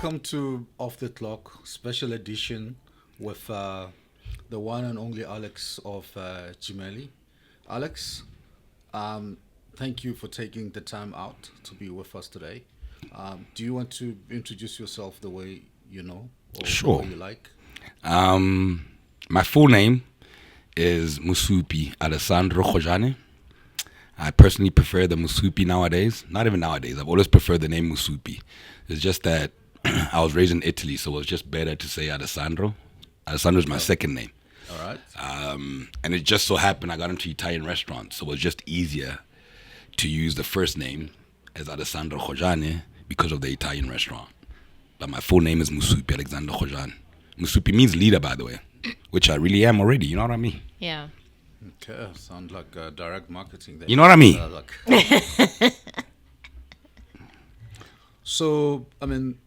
welcome to Off the Clock special edition with the one and only Alex of Gemili. Alex, thank you for taking the time out to be with us today. Do you want to introduce yourself the way you know or the Sure. way you like? My full name is Musupi Alessandro Khojane. I personally prefer the Musupi nowadays. Not even nowadays. I've always preferred the name Musupi. It's just that I was raised in Italy, so it was just better to say Alessandro. Alessandro is my second name. All right. And it just so happened I got into Italian restaurants, so it was just easier to use the first name as Alessandro Khojane because of the Italian restaurant. But my full name is Musupi Alexander Khojane. Musupi means leader, by the way, which I really am already. You know what I mean? Yeah. Okay, sound like direct marketing there. You know what I mean? So, I mean,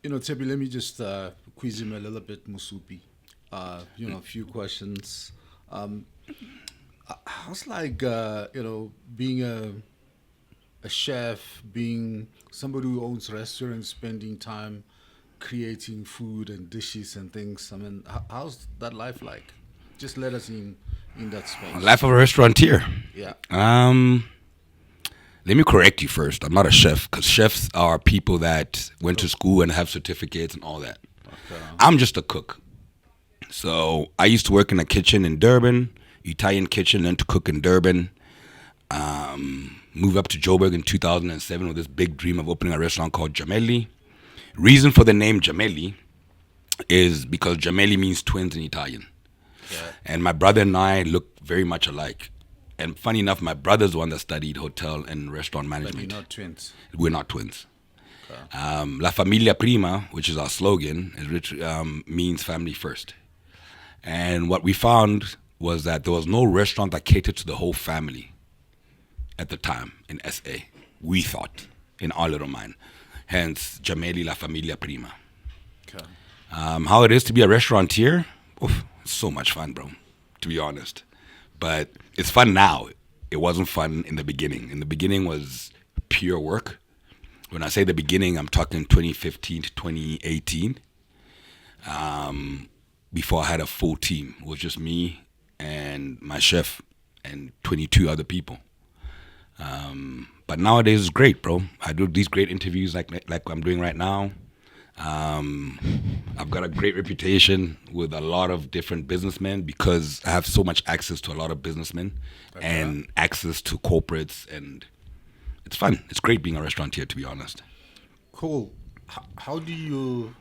Tebi, let me just quiz him a little bit, Musupi. A few questions. How's like, being a chef, being somebody who owns restaurants, spending time creating food and dishes and things? I mean, how's that life like? Just let us in that space. Life of a restaurateur. Yeah. Let me correct you first. I'm not a chef because chefs are people that went to school and have certificates and all that. Okay. I'm just a cook. So I used to work in a kitchen in Durban, Italian kitchen, learned to cook in Durban. Moved up to Joburg in 2007 with this big dream of opening a restaurant called Gemili. Reason for the name Gemili is because Gemelli means twins in Italian. Yeah. And my brother and I look very much alike. And funny enough, my brother's the one that studied hotel and restaurant But management. you're not twins. We're not twins. Okay. La Familia Prima, which is our slogan, means family first. And what we found was that there was no restaurant that catered to the whole family at the time in SA. We thought, in our little mind. Hence, Gemeli La Familia Prima. Okay. How it is to be a restaurateur? Oof, it's so much fun, bro, to be honest. But it's fun now. It wasn't fun in the beginning. In the beginning was pure work. When I say the beginning, I'm talking 2015 to 2018. Before I had a full team. It was just me and my chef and 22 other people. But nowadays it's great, bro. I do these great interviews like I'm doing right now. I've got a great reputation with a lot of different businessmen because I have so much access to a lot of businessmen and access to corporates, and it's fun. It's great being a restaurateur, to be honest. Cool. How do you?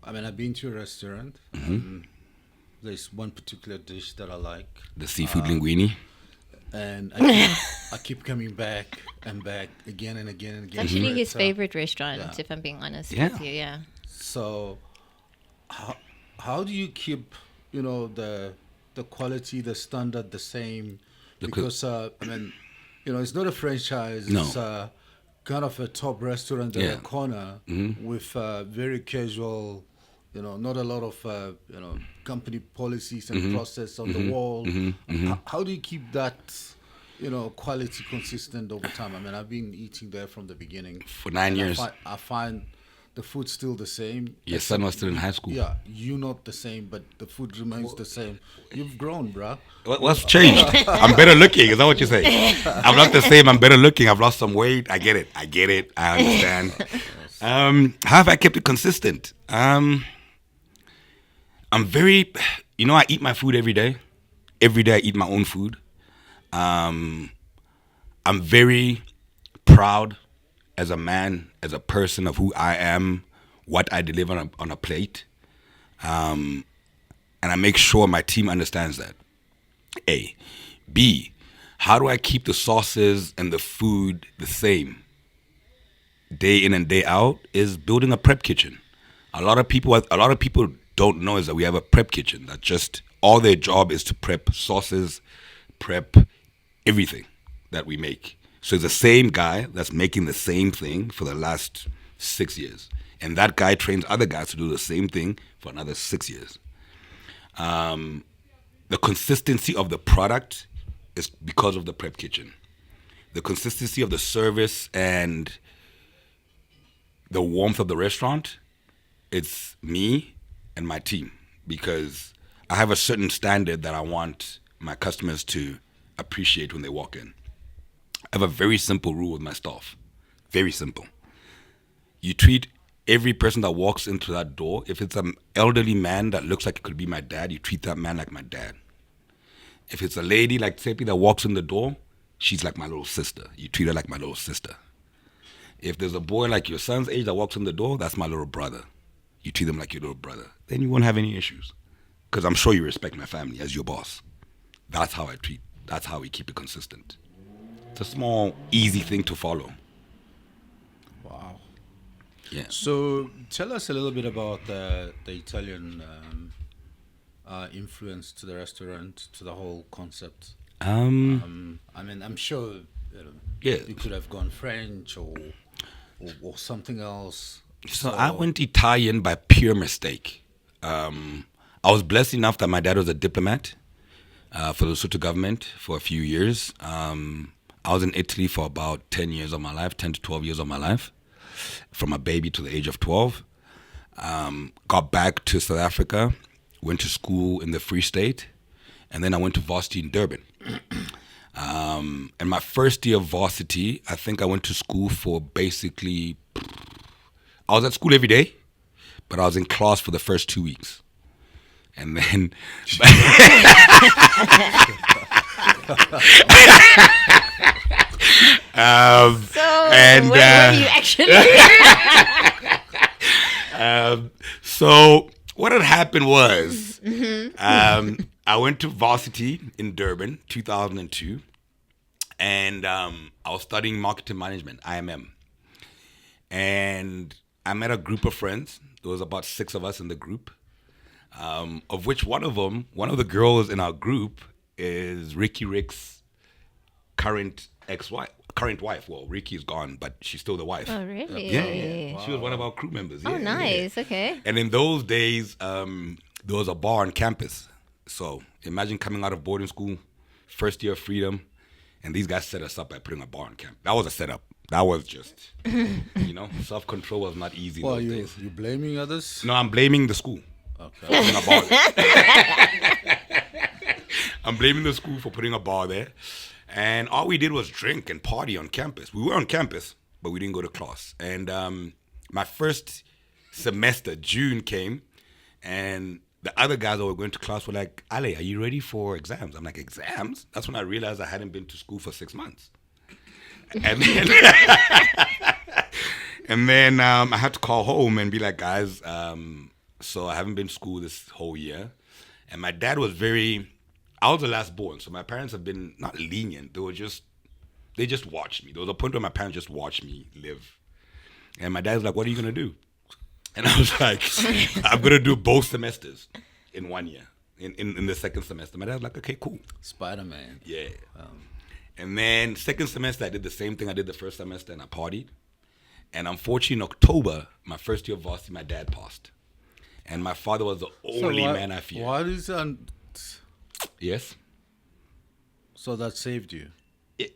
I mean, I've been to a restaurant. There's one particular dish that I like, The seafood linguine. and I keep coming back and back again and again and It's again. actually his So- favorite restaurant, yeah. if I'm being honest Yeah. with you. Yeah. So, how do you keep the quality, the standard the same? Because I mean, it's not a franchise. No. It's kind of a top restaurant in Yeah. a corner with very casual. Not a lot of company policies and process on the wall. How do you keep that quality consistent over time? I mean, I've been eating there from the beginning For 9 and years. I find the food's still the same. Your son was still in high school. Yeah, you're not the same, but the food remains the same. You've grown, bruh. What's changed? I'm better looking. Is that what you say? I'm not the same. I'm better looking. I've lost some weight. I get it. I understand. How have I kept it consistent? I'm very, I eat my food every day. Every day I eat my own food. I'm very proud as a man, as a person of who I am, what I deliver on a plate. And I make sure my team understands that. A. B. How do I keep the sauces and the food the same day in and day out is building a prep kitchen. A lot of people don't know is that we have a prep kitchen that just all their job is to prep sauces, prep everything that we make. So it's the same guy that's making the same thing for the last 6 years. And that guy trains other guys to do the same thing for another 6 years. The consistency of the product is because of the prep kitchen. The consistency of the service and the warmth of the restaurant it's me and my team, because I have a certain standard that I want my customers to appreciate when they walk in. I have a very simple rule with my staff. Very simple. You treat every person that walks into that door, if it's an elderly man that looks like it could be my dad, you treat that man like my dad. If it's a lady like Tshepi that walks in the door, she's like my little sister. You treat her like my little sister. If there's a boy like your son's age that walks in the door, that's my little brother. You treat them like your little brother. Then you won't have any issues. Because I'm sure you respect my family as your boss. That's how I treat. That's how we keep it consistent. It's a small, easy thing to follow. Wow. Yeah. So tell us a little bit about the Italian influence to the restaurant, to the whole concept. I mean, I'm sure Yeah. you could have gone French or something else. So I went Italian by pure mistake. I was blessed enough that my dad was a diplomat for the Lesotho government for a few years. I was in Italy for about 10 years of my life, 10 to 12 years of my life, from a baby to the age of 12. Got back to South Africa, went to school in the Free State, and then I went to varsity in Durban. And my first year of varsity, I think I went to school for basically, I was at school every day, but I was in class for the first 2 weeks. And then where were you actually? So what had happened was, I went to varsity in Durban, 2002, and I was studying marketing management, IMM. And I met a group of friends. There was about 6 of us in the group, of which one of the girls in our group is Ricky Rick's current wife. Well, Ricky's gone, but she's still the wife. Oh, really? Yeah. Wow. She was one of our crew members. Oh, Yeah, nice. Yeah. Okay. And in those days, there was a bar on campus. So imagine coming out of boarding school, first year of freedom, and these guys set us up by putting a bar on campus. That was a setup. That was just, self-control was not easy in those days. You blaming others? No, I'm blaming the school. Okay. Putting a bar there. I'm blaming the school for putting a bar there. And all we did was drink and party on campus. We were on campus, but we didn't go to class. And my first semester, June, came, and the other guys that were going to class were like, Ale, are you ready for exams? I'm like, exams? That's when I realized I hadn't been to school for 6 months. And then, I had to call home and be like, guys, so I haven't been to school this whole year. And my dad was I was the last born, so my parents have been not lenient. They just watched me. There was a point where my parents just watched me live. And my dad's like, what are you going to do? And I was like, I'm going to do both semesters in 1 year, in the second semester. My dad's like, okay, cool. Spider-Man. Yeah. And then second semester, I did the same thing I did the first semester, and I partied. And unfortunately, in October, my first year of varsity, my dad passed. And my father was the only man I feared. What is that? Yes? So that saved you?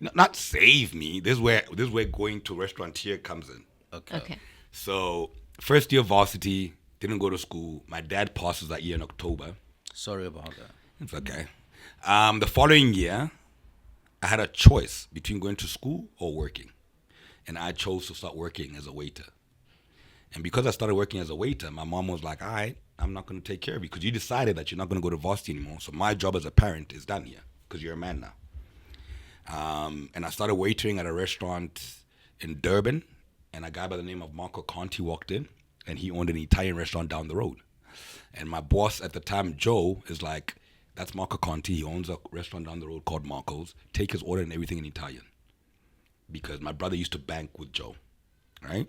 Not save me. This is where going to restaurateur comes in. Okay. So first year of varsity, didn't go to school. My dad passes that year in October. Sorry about that. It's okay. The following year, I had a choice between going to school or working. And I chose to start working as a waiter. And because I started working as a waiter, my mom was like, all right, I'm not going to take care of you because you decided that you're not going to go to varsity anymore. So my job as a parent is done here because you're a man now. And I started waitering at a restaurant in Durban. And a guy by the name of Marco Conte walked in. And he owned an Italian restaurant down the road. And my boss at the time, Joe, is like, that's Marco Conte. He owns a restaurant down the road called Marco's. Take his order and everything in Italian. Because my brother used to bank with Joe, right?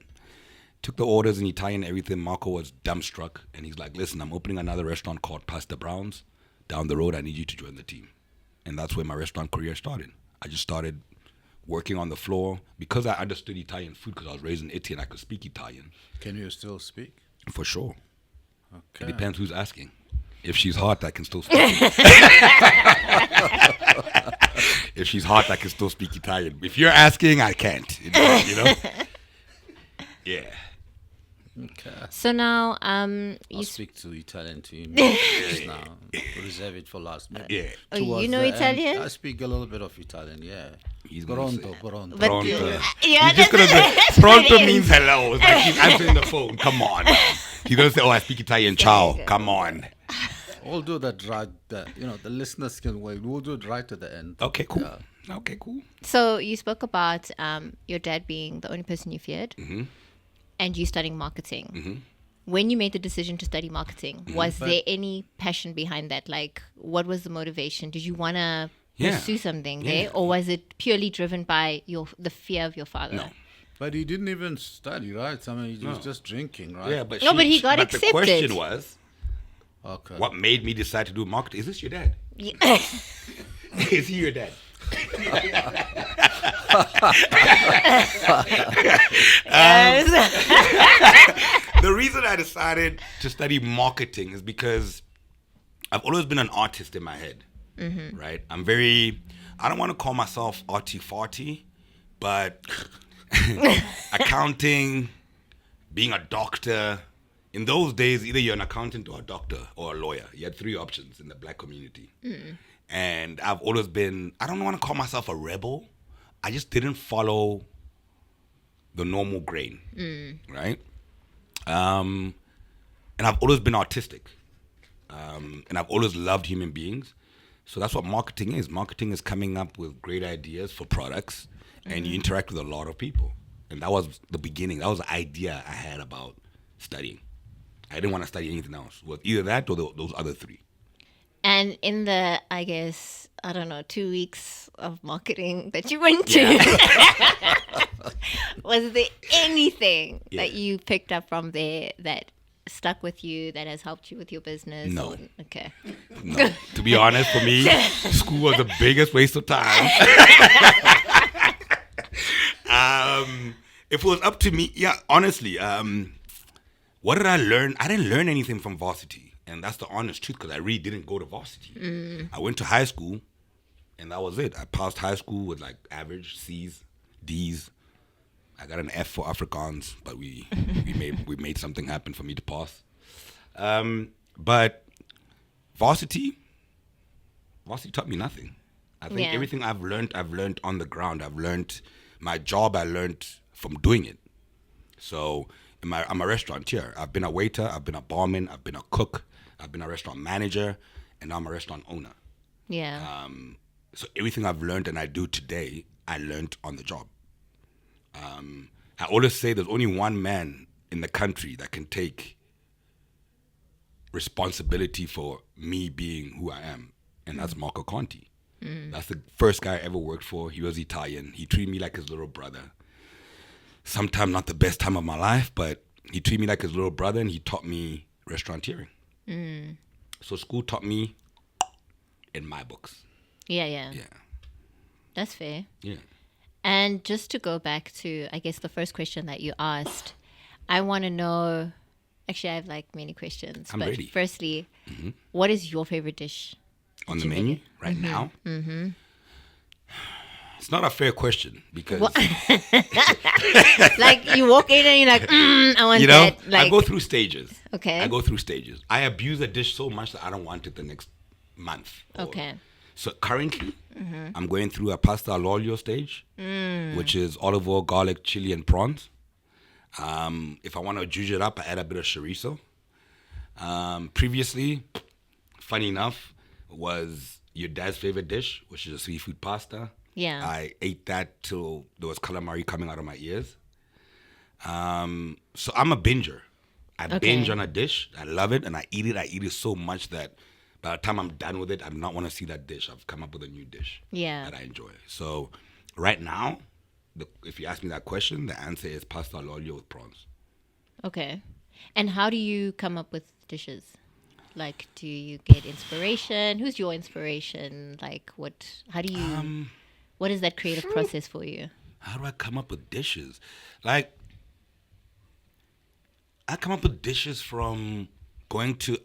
Took the orders in Italian and everything. Marco was dumbstruck. And he's like, listen, I'm opening another restaurant called Pasta Brown's down the road. I need you to join the team. And that's where my restaurant career started. I just started working on the floor. Because I understood Italian food, because I was raised in Italy and I could speak Italian. Can you still speak? For sure. Okay. It depends who's asking. If she's hot, I can still speak. If she's hot, I can still speak Italian. If you're asking, I can't. You know? Yeah. Okay. So now, I'll you speak to Italian team just now. Reserve it for last minute. Yeah. oh, you Towards know the end, Italian? I speak a little bit of Italian, yeah. He's gonna Pronto, say- pronto. But Pronto. yeah, He's just gonna say that's pronto what it means is. hello. It's like he's answering the phone. Come on. He's gonna say, "Oh, I speak Italian." Ciao. Come on. We'll do that right there. The listeners can wait. We'll do it right at the end. Okay, cool. Yeah. Okay, cool. So you spoke about your dad being the only person you feared, and you studying marketing. When you made the decision to study marketing, was there any passion behind that? Like, what was the motivation? Did you want to Yeah. pursue something Yeah. there, or was it purely driven by the fear of your father? No. But he didn't even study, right? I mean, he was just drinking, right? Yeah, but No, but he got but accepted. the question was, Okay. what made me decide to do marketing? Is this your dad? Yeah. Is he your dad? The reason I decided to study marketing is because I've always been an artist in my head, right? I don't want to call myself arty-farty, but accounting, being a doctor, in those days, either you're an accountant or a doctor or a lawyer. You had three options in the black community. And I've always been, I don't want to call myself a rebel. I just didn't follow the normal grain, right? And I've always been artistic. And I've always loved human beings. So that's what marketing is. Marketing is coming up with great ideas for products, and you interact with a lot of people. And that was the beginning. That was the idea I had about studying. I didn't want to study anything else. It was either that or those other three. And in the, I guess, I don't know, 2 weeks of marketing that you went to, was there anything that you picked up from there that stuck with you, that has helped you with your business? No. Okay. No, to be honest, for me, school was the biggest waste of time. If it was up to me, yeah, honestly, what did I learn? I didn't learn anything from varsity. And that's the honest truth, because I really didn't go to varsity. I went to high school, and that was it. I passed high school with like average C's, D's. I got an F for Afrikaans, but we made something happen for me to pass. But varsity taught me nothing. I think everything I've learned on the ground. I've learned my job. I learned from doing it. So I'm a restaurateur. I've been a waiter. I've been a barman. I've been a cook. I've been a restaurant manager, and now I'm a restaurant owner. Yeah. So everything I've learned and I do today, I learned on the job. I always say there's only one man in the country that can take responsibility for me being who I am, and that's Marco Conte. That's the first guy I ever worked for. He was Italian. He treated me like his little brother. Sometimes not the best time of my life, but he treated me like his little brother, and he taught me restaurateuring. So school taught me in my books. Yeah. Yeah. That's fair. Yeah. And just to go back to, I guess, the first question that you asked, I want to know. Actually, I have like many questions. I'm but ready. Firstly, what is your favorite dish? On that the you menu make? right now? It's not a fair question because, Like you walk in and you're like, I want you know, that. Like, I go through stages. Okay. I go through stages. I abuse a dish so much that I don't want it the next month. Okay. So currently, I'm going through a pasta all'olio stage, which is olive oil, garlic, chili, and prawns. If I want to juice it up, I add a bit of chorizo. Previously, funny enough, was your dad's favorite dish, which is a seafood pasta. Yeah. I ate that till there was calamari coming out of my ears. So I'm a binger. I binge on a dish. I love it, and I eat it. I eat it so much that by the time I'm done with it, I do not want to see that dish. I've come up with a new dish that I enjoy. So right now, if you ask me that question, the answer is pasta all'olio with prawns. Okay. And how do you come up with dishes? Like, do you get inspiration? Who's your inspiration? Like, how do you, what is that creative process for you? How do I come up with dishes? Like, I come up with dishes from going to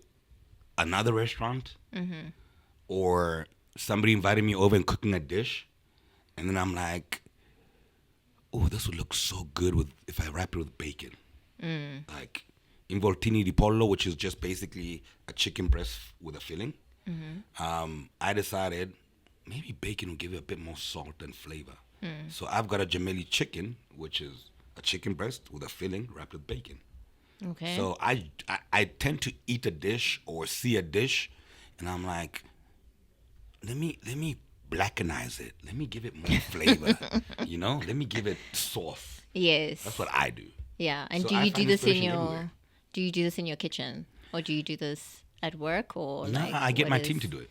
another restaurant or somebody invited me over and cooking a dish. And then I'm like, oh, this would look so good if I wrap it with bacon. like involtini di pollo, which is just basically a chicken breast with a filling. I decided maybe bacon will give it a bit more salt and flavor. So I've got a Gemili chicken, which is a chicken breast with a filling wrapped with bacon. Okay. So I tend to eat a dish or see a dish, and I'm like, let me blackenize it. Let me give it more flavor. Let me give it sauce. Yes. That's what I do. Yeah. And So do I you do find this in inspiration your everywhere. do you do this in your kitchen, or do you do this at work, or No, like I get what my is- team to do it.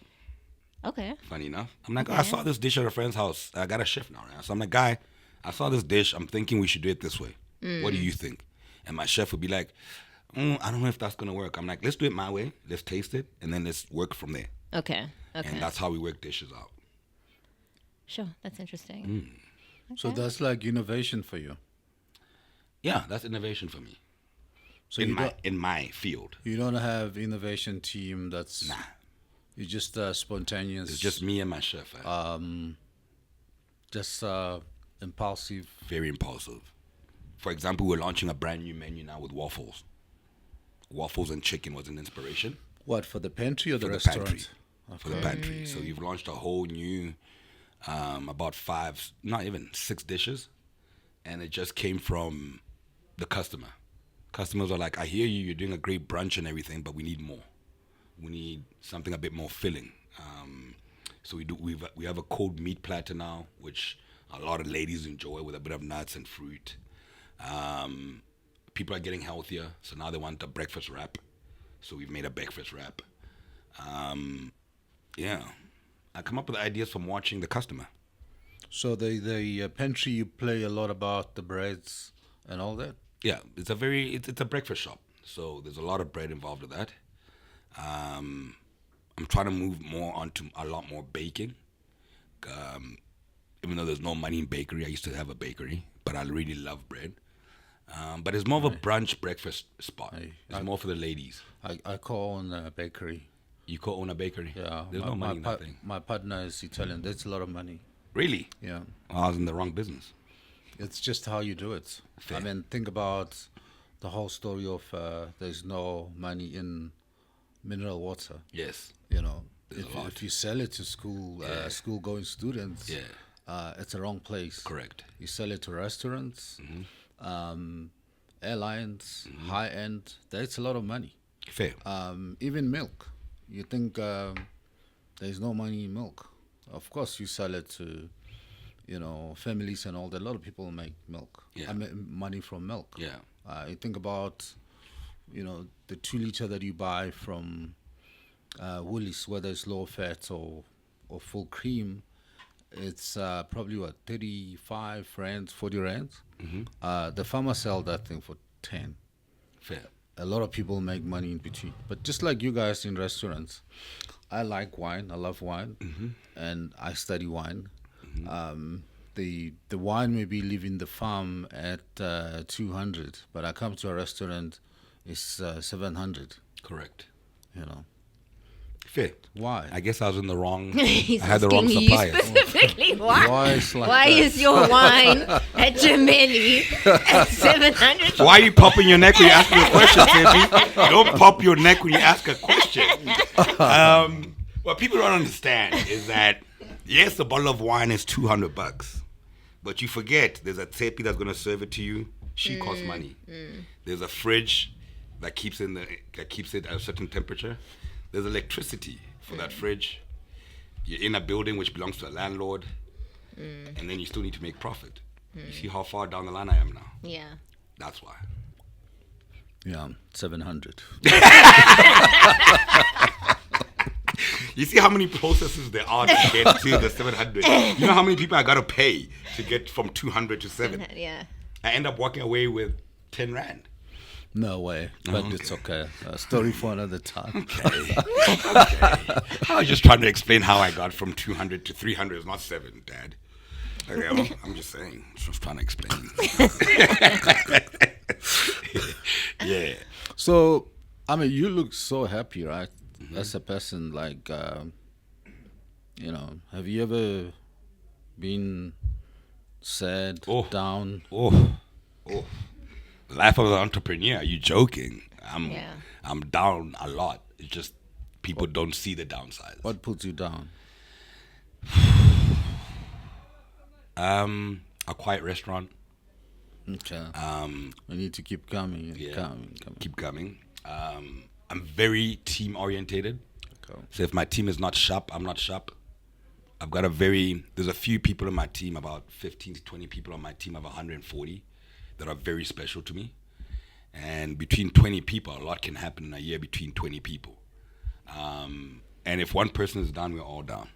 Okay. Funny enough, I'm like, I saw this dish at a friend's house. I got a chef now, right? So I'm like, guy, I saw this dish. I'm thinking we should do it this way. What do you think? And my chef would be like, I don't know if that's gonna work. I'm like, let's do it my way. Let's taste it, and then let's work from there. Okay. Okay. And that's how we work dishes out. Sure. That's interesting. So that's like innovation for you. Yeah, that's innovation for me. So in my field, you don't have innovation team that's nah, you're just spontaneous. it's just me and my chef. Just impulsive. Very impulsive. For example, we're launching a brand new menu now with waffles. Waffles and chicken was an inspiration. What, for the pantry or the For the restaurant? pantry. For the pantry. So you've launched a whole new, about 6 dishes, and it just came from the customer. Customers are like, I hear you, you're doing a great brunch and everything, but we need more. We need something a bit more filling. So we have a cold meat platter now, which a lot of ladies enjoy with a bit of nuts and fruit. People are getting healthier, so now they want a breakfast wrap. So we've made a breakfast wrap. Yeah, I come up with ideas from watching the customer. So the pantry, you play a lot about the breads and all that. Yeah, it's a breakfast shop, so there's a lot of bread involved with that. I'm trying to move more onto a lot more baking. Even though there's no money in bakery, I used to have a bakery, but I really love bread. But it's more of a brunch breakfast spot. It's more for the ladies. I co-own a bakery. You co-own a bakery? Yeah, There's no money in that thing. My partner is Italian. That's a lot of money. Really? Yeah. Well, I was in the wrong business. It's just how you do it. Fair. I mean, think about the whole story of there's no money in mineral water. Yes. There's a lot. If you sell it to school-going students, it's a wrong place. Correct. You sell it to restaurants, airlines, high-end. That's a lot of money. Fair. Even milk. You think there's no money in milk. Of course, you sell it to, families and all that. A lot of people make milk. Yeah. I mean, money from milk. Yeah. You think about, the 2 liter that you buy from Woolies, whether it's low fat or full cream, it's probably 35 rands, 40 rands. The farmer sell that thing for 10. Fair. A lot of people make money in between. But just like you guys in restaurants, I like wine. I love wine, and I study wine. The wine may be leaving the farm at 200, but I come to a restaurant, it's 700. Correct. Fair. Why? I guess I was in the wrong. He's I had the wrong asking you supplier. specifically why. Why it's like Why that? is your wine at Gemili at 700? Why are you popping your neck when you ask me a question, Tshepi? Don't pop your neck when you ask a question. What people don't understand is that, yes, a bottle of wine is $200, but you forget there's a Tshepi that's going to serve it to you. She costs money. There's a fridge that keeps it at a certain temperature. There's electricity for that fridge. You're in a building which belongs to a landlord, and then you still need to make profit. You see how far down the line I am now? Yeah. That's why. Yeah, 700. You see how many processes there are to get to the 700? You know how many people I got to pay to get from 200 to 7? Yeah. I end up walking away with 10 rand. No way. But it's okay. A story for another time. Okay. I was just trying to explain how I got from 200 to 300. It's not 7, Dad. Okay, I'm just saying. Just trying to explain. Yeah. So, I mean, you look so happy, right? As a person, like, have you ever been sad, down? Oh. Life of an entrepreneur. Are you joking? Yeah. I'm down a lot. It's just people don't see the downsides. What puts you down? A quiet restaurant. Okay. We need to keep coming. Yeah. Coming. Keep coming. I'm very team orientated. Okay. So if my team is not sharp, I'm not sharp. I've got there's a few people on my team, about 15 to 20 people on my team of 140 that are very special to me. And between 20 people, a lot can happen in a year between 20 people. And if one person is down, we're all down.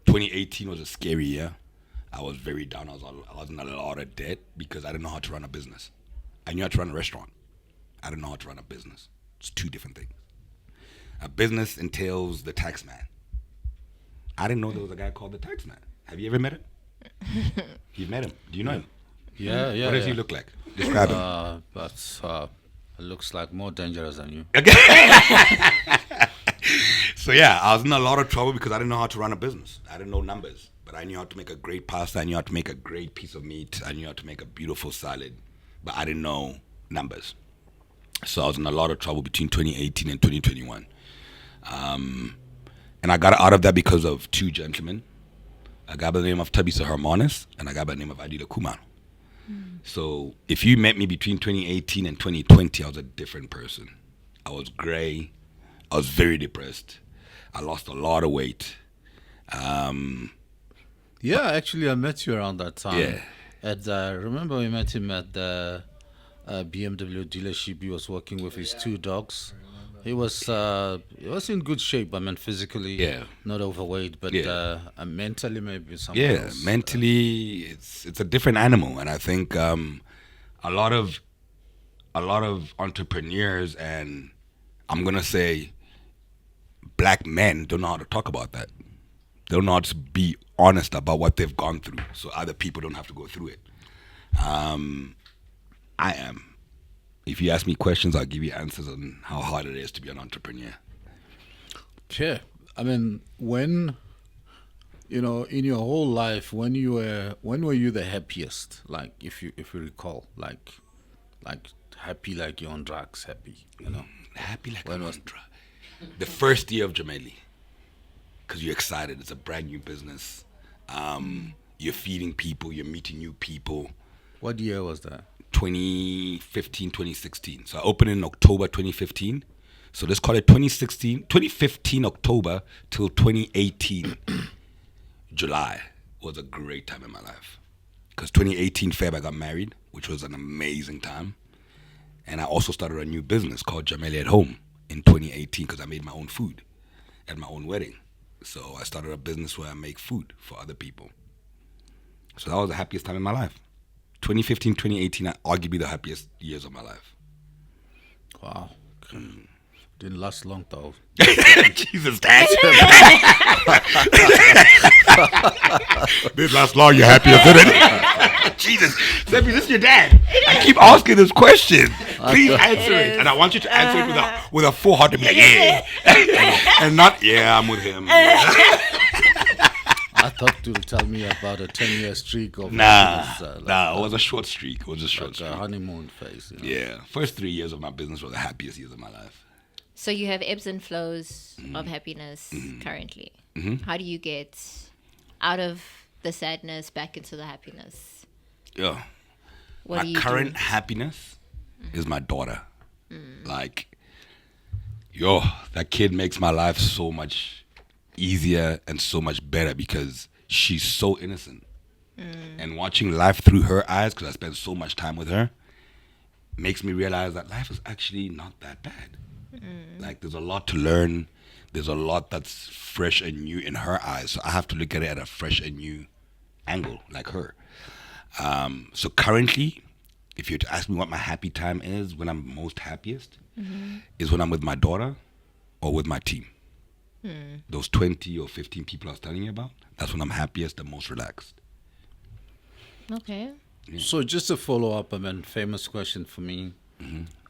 2018 was a scary year. I was very down. I was in a lot of debt because I didn't know how to run a business. I knew how to run a restaurant. I didn't know how to run a business. It's two different things. A business entails the tax man. I didn't know there was a guy called the tax man. Have you ever met him? You've met him. Do you know him? Yeah. What does he look like? Describe him. But it looks like more dangerous than you. So yeah, I was in a lot of trouble because I didn't know how to run a business. I didn't know numbers, but I knew how to make a great pasta. I knew how to make a great piece of meat. I knew how to make a beautiful salad, but I didn't know numbers. So I was in a lot of trouble between 2018 and 2021. And I got out of that because of two gentlemen. A guy by the name of Tshepiso Mehlape and a guy by the name of Adila Kumar. So if you met me between 2018 and 2020, I was a different person. I was gray. I was very depressed. I lost a lot of weight. Yeah, actually, I met you around that time. Yeah. Remember we met him at the BMW dealership. He was working with his two dogs. He was in good shape. I mean, physically, not overweight, but mentally maybe something else. Mentally, it's a different animal, and I think a lot of entrepreneurs, and I'm gonna say black men, don't know how to talk about that. They don't know how to be honest about what they've gone through, so other people don't have to go through it. I am. If you ask me questions, I'll give you answers on how hard it is to be an entrepreneur. Sure. I mean, when, in your whole life, when were you the happiest? Like, if you recall, like happy like you're on drugs, happy, Happy like when I'm was on drugs. The first year of Gemili, because you're excited. It's a brand new business. You're feeding people. You're meeting new people. What year was that? 2015, 2016. So I opened in October 2015. So let's call it 2015 October till 2018 July was a great time in my life. Because 2018 Feb I got married, which was an amazing time. And I also started a new business called Gemili at Home in 2018 because I made my own food at my own wedding. So I started a business where I make food for other people. So that was the happiest time in my life. 2015, 2018 are arguably the happiest years of my life. Wow. Didn't last long though. Jesus, Dad. Didn't last long, you're happier than it. Jesus. Seppi, this is your dad. I keep asking this question. Please answer it. And I want you to answer it with a full heart to be like, yeah. And not, yeah, I'm with him. I thought you'd tell me about a 10-year streak of Nah, it was a short streak. It was a short streak. A honeymoon phase. Yeah. First 3 years of my business were the happiest years of my life. So you have ebbs and flows of happiness currently. How do you get out of the sadness back into the happiness? Yeah. What My do you current do? happiness is my daughter. Like, that kid makes my life so much easier and so much better because she's so innocent. And watching life through her eyes, because I spend so much time with her, makes me realize that life is actually not that bad. Like, there's a lot to learn. There's a lot that's fresh and new in her eyes. So I have to look at it at a fresh and new angle, like her. So currently, if you were to ask me what my happy time is, when I'm most happiest, is when I'm with my daughter or with my team. Those 20 or 15 people I was telling you about, that's when I'm happiest and most relaxed. Okay. So just to follow up, famous question for me.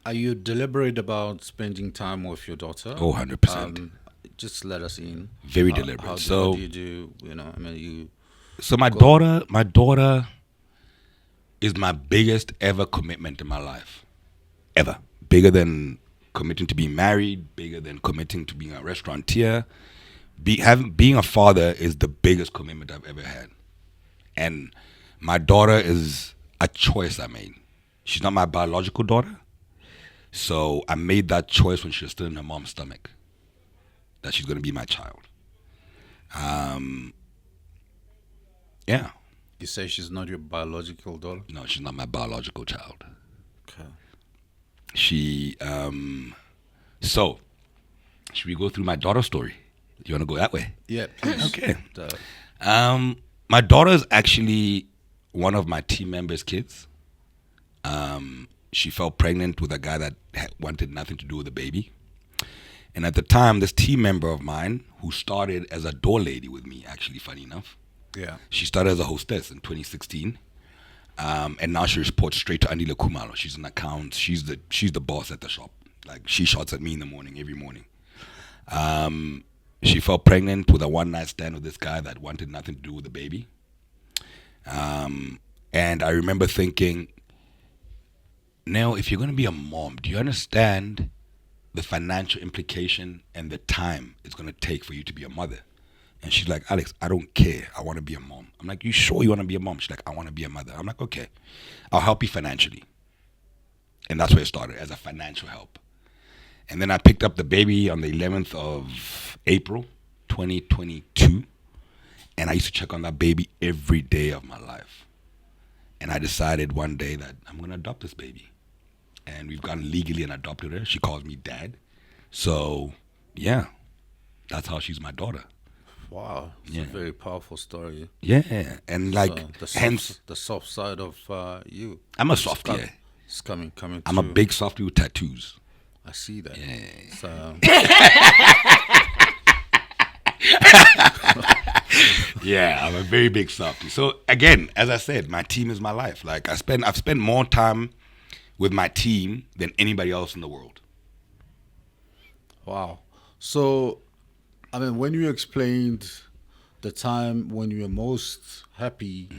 Are you deliberate about spending time with your daughter? Oh, 100%. Just let us in. Very deliberate. How So do you do, So my daughter, is my biggest ever commitment in my life. Ever. Bigger than committing to being married, bigger than committing to being a restaurateur. Being a father is the biggest commitment I've ever had. And my daughter is a choice I made. She's not my biological daughter. So I made that choice when she was still in her mom's stomach, that she's going to be my child. Yeah. You say she's not your biological daughter? No, she's not my biological child. Okay. She, so, should we go through my daughter's story? You want to go that way? Yeah, please. Okay. My daughter is actually one of my team members' kids. She fell pregnant with a guy that wanted nothing to do with the baby. And at the time, this team member of mine, who started as a door lady with me, actually, funny enough, Yeah. she started as a hostess in 2016. And now she reports straight to Andile Kumalo. She's in accounts. She's the boss at the shop. Like, she shouts at me in the morning, every morning. She fell pregnant with a one-night stand with this guy that wanted nothing to do with the baby. And I remember thinking, now, if you're going to be a mom, do you understand the financial implication and the time it's going to take for you to be a mother? And she's like, Alex, I don't care. I want to be a mom. I'm like, you sure you want to be a mom? She's like, I want to be a mother. I'm like, okay, I'll help you financially. And that's where it started, as a financial help. And then I picked up the baby on the 11th of April, 2022. And I used to check on that baby every day of my life. And I decided one day that I'm going to adopt this baby. And we've gone legally and adopted her. She calls me dad. So, yeah, that's how she's my daughter. Wow. It's Yeah. a very powerful story. Yeah, and like, So hence, the soft side of you. I'm a softie. Yeah. It's coming I'm a through. big softie with tattoos. I see that. Yeah. So, Yeah, I'm a very big softie. So again, as I said, my team is my life. Like, I've spent more time with my team than anybody else in the world. wow. So, I mean, when you explained the time when you were most happy,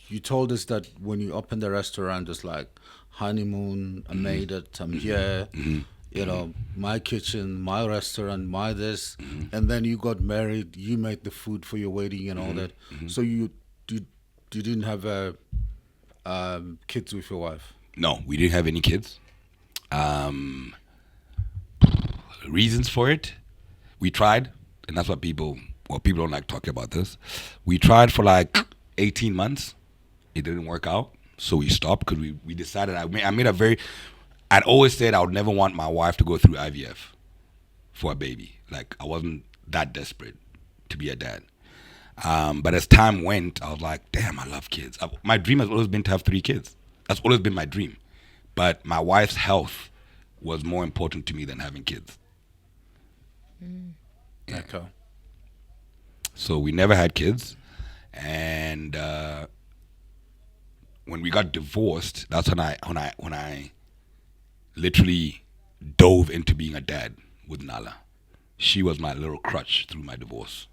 you told us that when you opened the restaurant, it's like honeymoon, I made it, I'm here, you know, my kitchen, my restaurant, my this, and then you got married, you made the food for your wedding and all that. So you didn't have kids with your wife? No, we didn't have any kids. Reasons for it, we tried, and that's what people don't like talking about this. We tried for like 18 months. It didn't work out, so we stopped because we decided. I'd always said I would never want my wife to go through IVF for a baby. Like, I wasn't that desperate to be a dad. But as time went, I was like, damn, I love kids. My dream has always been to have 3 kids. That's always been my dream. But my wife's health was more important to me than having kids. Yeah. Okay. So we never had kids. And when we got divorced, that's when I literally dove into being a dad with Nala. She was my little crutch through my divorce.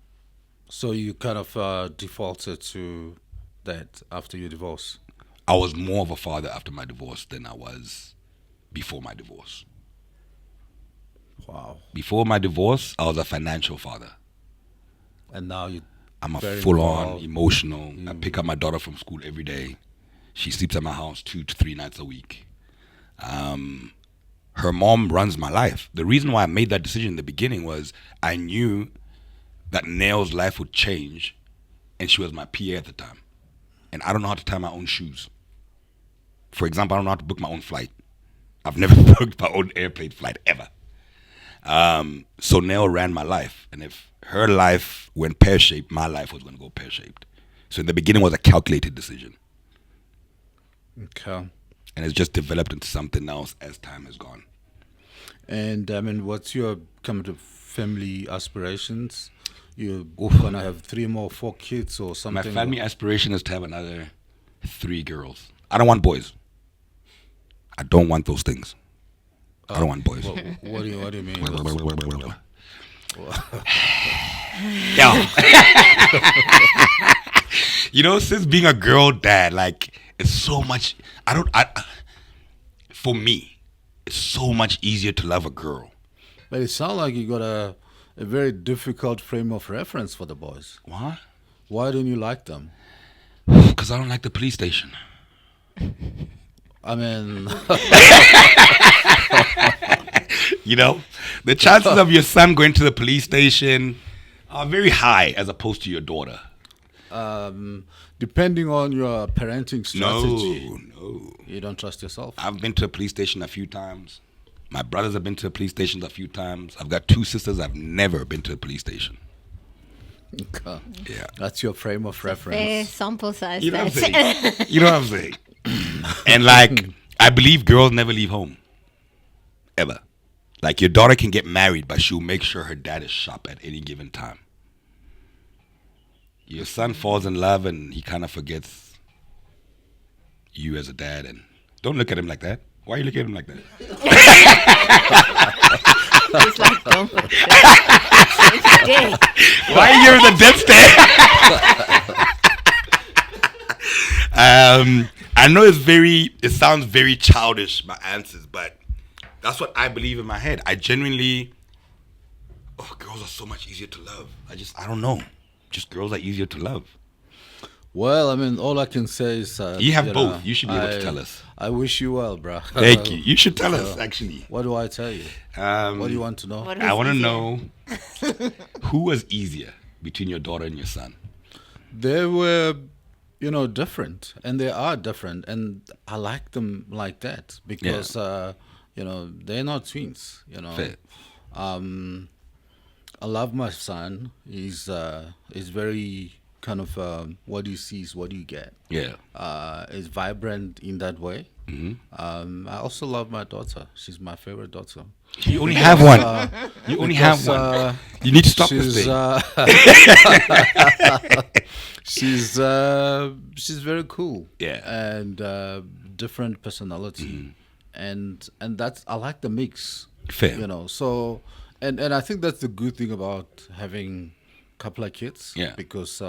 So you kind of defaulted to that after your divorce? I was more of a father after my divorce than I was before my divorce. Wow. Before my divorce, I was a financial father. And now I'm a very full-on involved. emotional. I pick up my daughter from school every day. She sleeps at my house 2 to 3 nights a week. Her mom runs my life. The reason why I made that decision in the beginning was I knew that Nail's life would change, and she was my PA at the time. And I don't know how to tie my own shoes. For example, I don't know how to book my own flight. I've never booked my own airplane flight ever. So Nail ran my life, and if her life went pear-shaped, my life was going to go pear-shaped. So in the beginning, it was a calculated decision. Okay. And it's just developed into something else as time has gone. And I mean, what's your kind of family aspirations? You're gonna have 3 more, 4 kids or My something? family aspiration is to have another 3 girls. I don't want boys. I don't want those things. I don't want boys. What do you mean? You know, since being a girl dad, like, it's so much. For me, it's so much easier to love a girl. But it sounds like you got a very difficult frame of reference for the boys. Why? Why don't you like them? Because I don't like the police station. I mean, You know, the chances of your son going to the police station are very high as opposed to your daughter. depending on your parenting strategy, No. you don't trust yourself. I've been to a police station a few times. My brothers have been to a police station a few times. I've got 2 sisters. I've never been to a police station. Okay. Yeah. That's your frame of reference. Fair sample size. You know what I'm that. saying? You know what I'm saying? And like, I believe girls never leave home. Ever. Like, your daughter can get married, but she'll make sure her dad is sharp at any given time. Your son falls in love and he kind of forgets you as a dad. And don't look at him like that. Why are you looking at him like that? It's like, don't put the Why are you giving the death stare? I know it sounds very childish, my answers, but that's what I believe in my head. I genuinely, girls are so much easier to love. I don't know. Just girls are easier to love. Well, I mean, all I can say is... You have both. You should be able to tell us. I wish you well, bro. Thank you. You should tell us, actually. What do I tell you? What do you want to know? What I was want to easier? know who was easier between your daughter and your son. They were, different. And they are different. And I like them like that. Because, they're not twins, Fair. I love my son. He's very kind of what you see is what you get. Yeah. Is vibrant in that way. Mm-hmm. I also love my daughter. She's my favorite daughter. You only have one. You only have one. You need to stop this thing. She's very cool. Yeah. And different personality. And that's, I like the mix. Fair. So and I think that's the good thing about having a couple of kids. Yeah. Because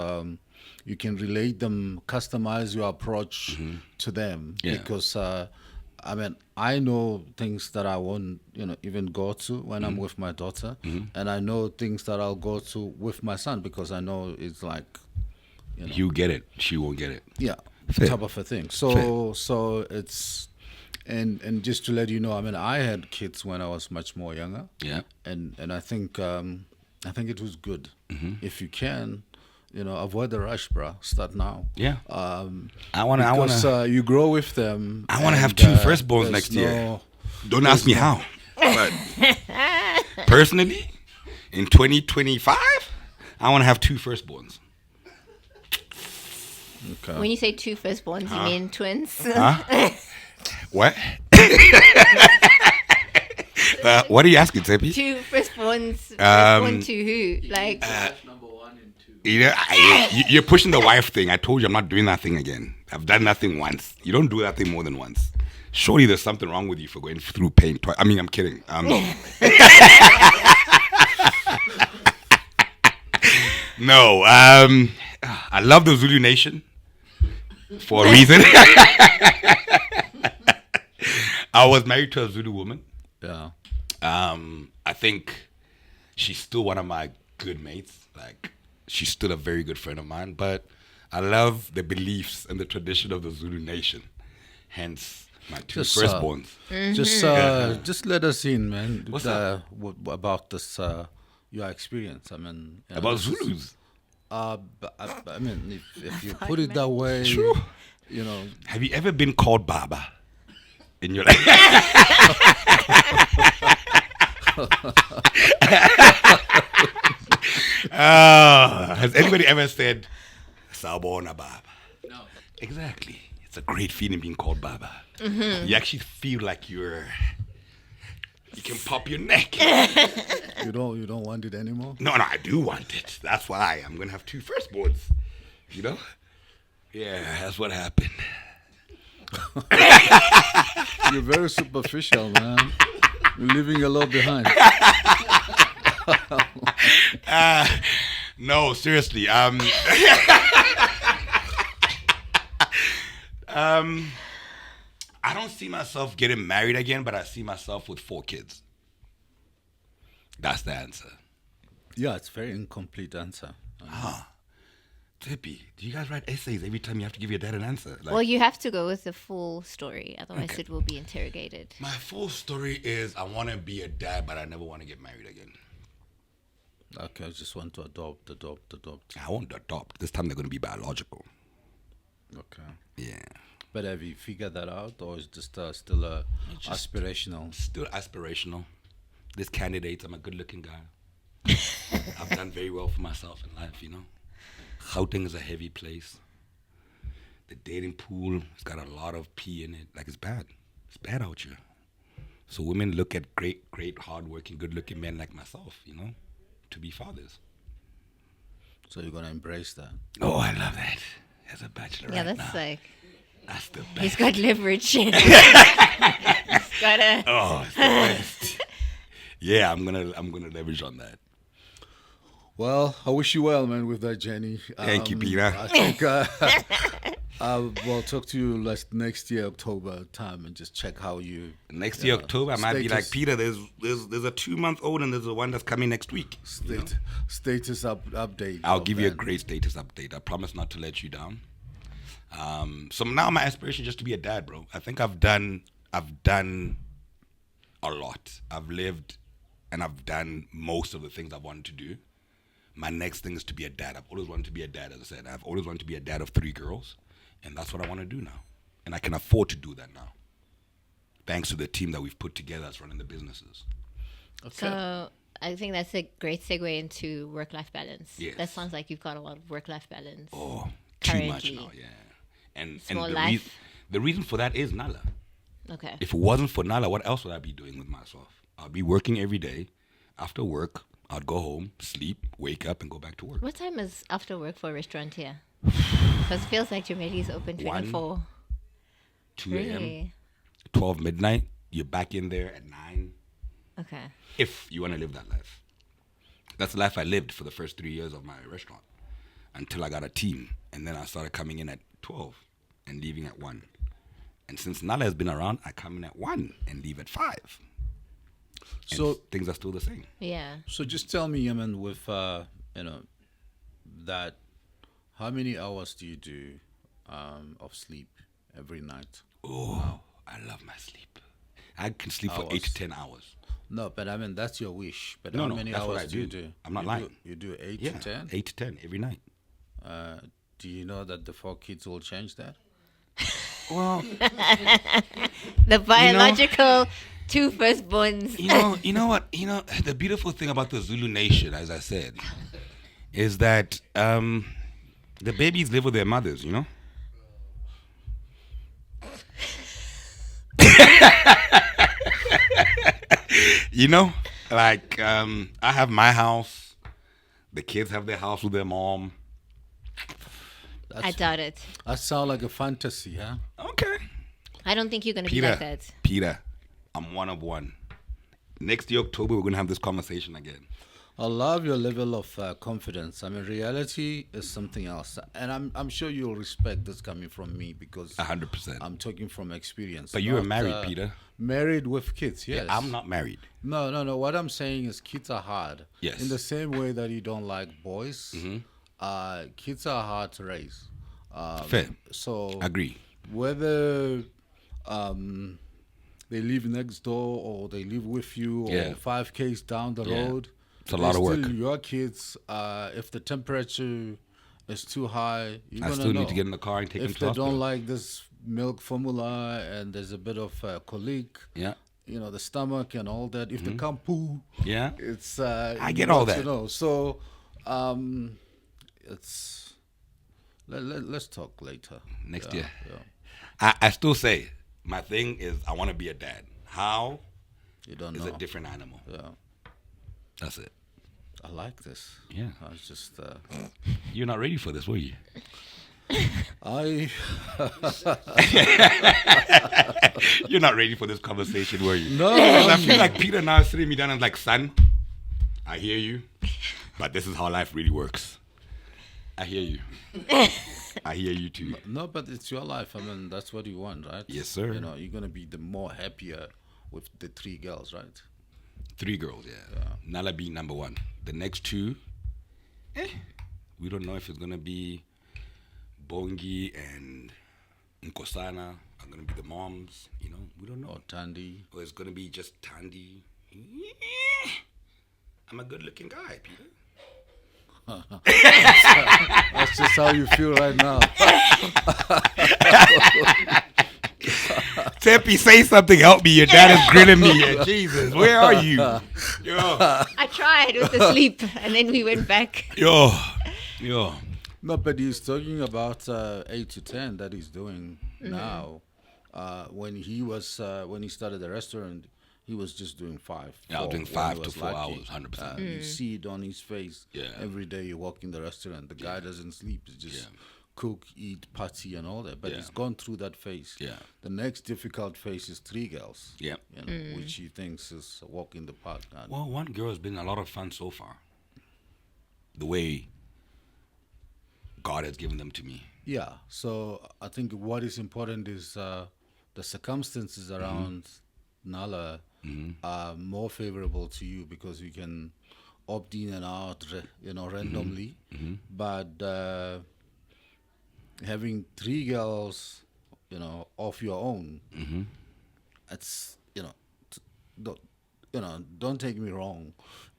you can relate them, customize your approach to them. Yeah. Because I know things that I won't, even go to when I'm with my daughter, and I know things that I'll go to with my son because I know it's like, You get it. She won't get it. yeah, Fair. type of a thing. So it's, and just to let you know, I had kids when I was much more younger, Yeah. and I think it was good if you can. Avoid the rush, bro. Start now. Yeah. Because you grow with them. I want to have and, 2 there's firstborns next year. Don't ask me how. But personally, in 2025, I want to have 2 firstborns. Okay. When you say 2 firstborns, you mean twins? Huh? What? What are you asking, Tshepi? 2 firstborns. Firstborn to who? Like, Number 1 and 2. You're pushing the wife thing. I told you I'm not doing that thing again. I've done nothing once. You don't do that thing more than once. Surely there's something wrong with you for going through pain twice. I mean, I'm kidding. No. I love the Zulu Nation for a reason. I was married to a Zulu woman. Yeah. I think she's still one of my good mates. Like, she's still a very good friend of mine. But I love the beliefs and the tradition of the Zulu Nation. Hence, my 2 firstborns. Just let us in, man. What's that? About this your experience? About Zulus. If you put it that way, True. Have you ever been called Baba in your life? Has anybody ever said Sawubona Baba? No. Exactly. It's a great feeling being called Baba. You actually feel like you can pop your neck. you don't want it anymore. No, I do want it. That's why I'm gonna have 2 firstborns. Yeah, that's what happened. You're very superficial, man. You're leaving a lot behind. No, seriously. I don't see myself getting married again, but I see myself with 4 kids. That's the answer. Yeah, it's a very incomplete answer. Tshepi, do you guys write essays every time you have to give your dad an answer? Like, Well, you have to go with the full story, otherwise Okay. it will be interrogated. my full story is I want to be a dad, but I never want to get married again. Okay, I just want to adopt. I won't adopt. This time they're going to be biological. Okay. Yeah. But have you figured that out, or is just still aspirational? Still aspirational. This candidate, I'm a good-looking guy. I've done very well for myself in life, you know. Gauteng is a heavy place. The dating pool has got a lot of pee in it. Like, it's bad. It's bad out here. So women look at great, hard-working, good-looking men like myself, you know, to be fathers. So you're gonna embrace that? Oh, I love that. As a bachelor Yeah, right that's now. like That's the best. he's got leverage. He's got a. Oh, it's the best. Yeah, I'm gonna leverage on that. Well, I wish you well, man, with that, Jenny. Thank you, Peter. I think we'll talk to you next year, October time, and just check how you. Next year, October, I might be like, status- Peter, there's a 2-month-old and there's a one that's coming next week. Status update. I'll of give you a that. great status update. I promise not to let you down. So now my aspiration is just to be a dad, bro. I think I've done a lot. I've lived and I've done most of the things I wanted to do. My next thing is to be a dad. I've always wanted to be a dad, as I said. I've always wanted to be a dad of 3 girls, and that's what I want to do now. And I can afford to do that now, thanks to the team that we've put together that's running the businesses. Okay. So I think that's a great segue into work-life balance. Yes. That sounds like you've got a lot of work-life balance. Oh, too much Currently. now, yeah. And Small the, life. the reason for that is Nala. Okay. If it wasn't for Nala, what else would I be doing with myself? I'd be working every day. After work, I'd go home, sleep, wake up, and go back to work. What time is after work for a restaurant here? Because it feels like Gemili is open 24. 2 a.m., Really? 12 midnight, you're back in there at 9. Okay. If you want to live that life. That's the life I lived for the first 3 years of my restaurant until I got a team. And then I started coming in at 12 and leaving at 1. And since Nala has been around, I come in at 1 and leave at 5. And So- things are still the same. Yeah. So just tell me, Yemen, with that, how many hours do you do of sleep every night? Oh, I love my sleep. I can sleep for 8 Hours. to 10 hours. No, but I mean that's your wish. But No, how no, many that's what hours I do you do. do? I'm not You lying. You do 8 Yeah, to 10. 8 to 10 every night. Do you know that the 4 kids will change that? Well, The biological 2 firstborns. you know what? You know, the beautiful thing about the Zulu nation, as I said, is that the babies live with their mothers, you know? You know? Like, I have my house. The kids have their house with their mom. I doubt it. That sounds like a fantasy, huh? Okay. I don't think you're going to be Peter, like that. Peter, I'm one of one. Next year, October, we're going to have this conversation again. I love your level of confidence. I mean, reality is something else, and I'm sure you'll respect this coming from me because 100%. I'm talking from experience. But you are not, married, Peter. Married with kids, yes. I'm not married. No. What I'm saying is kids are hard. Yes. In the same way that you don't like boys, kids are hard to raise. Fair. So Agree. whether they live next door or they live with you Yeah. or 5 Ks down the Yeah. road, It's a lot of they're work. still your kids. If the temperature is too high, you're I gonna still know. need to get in the car and take them If to they hospital. don't like this milk formula and there's a bit of colic, Yeah. the stomach and all that. If they can't poo, Yeah. it's I get all that. So it's let's talk later Next Yeah, year. yeah. I still say my thing is I want to be a dad. How You don't is know. a different animal. Yeah, That's it. I like this. Yeah. I was just You're not ready for this, were you? I You're not ready for this conversation, were you? no. Because I feel like Peter now is sitting me down and like, son, I hear you, but this is how life really works. I hear you. I hear you too. No, but it's your life. I mean, that's what you want, right? Yes, sir. You know, you're gonna be the more happier with the 3 girls, right? 3 girls, yeah. Nala being number 1. The next 2, we don't know if it's gonna be Bongi and Nkosana are gonna be the moms. You know, we don't know. Or Tandy. Or it's gonna be just Tandy. I'm a good-looking guy, Peter. That's just how you feel right now. Tshepi, say something. Help me. Your dad is grilling me here. Jesus, where are you? Yo. I tried with the sleep, and then we went back. Yo. No, but he's talking about 8 to 10 that he's doing now. When he started the restaurant, he was just doing 5. Yeah, I was doing 5 to 4 hours, 100%. You see it on his face. Yeah. Every day you walk in the restaurant, the guy doesn't sleep. It's just cook, eat, party, and all that. But he's gone through that phase. Yeah. The next difficult phase is 3 girls. Yeah. You know, which he thinks is a walk in the park. And Well, 1 girl has been a lot of fun so far. The way God has given them to me. yeah. So I think what is important is the circumstances around Nala are more favorable to you because you can opt in and out, randomly. But having 3 girls, of your own, it's don't take me wrong.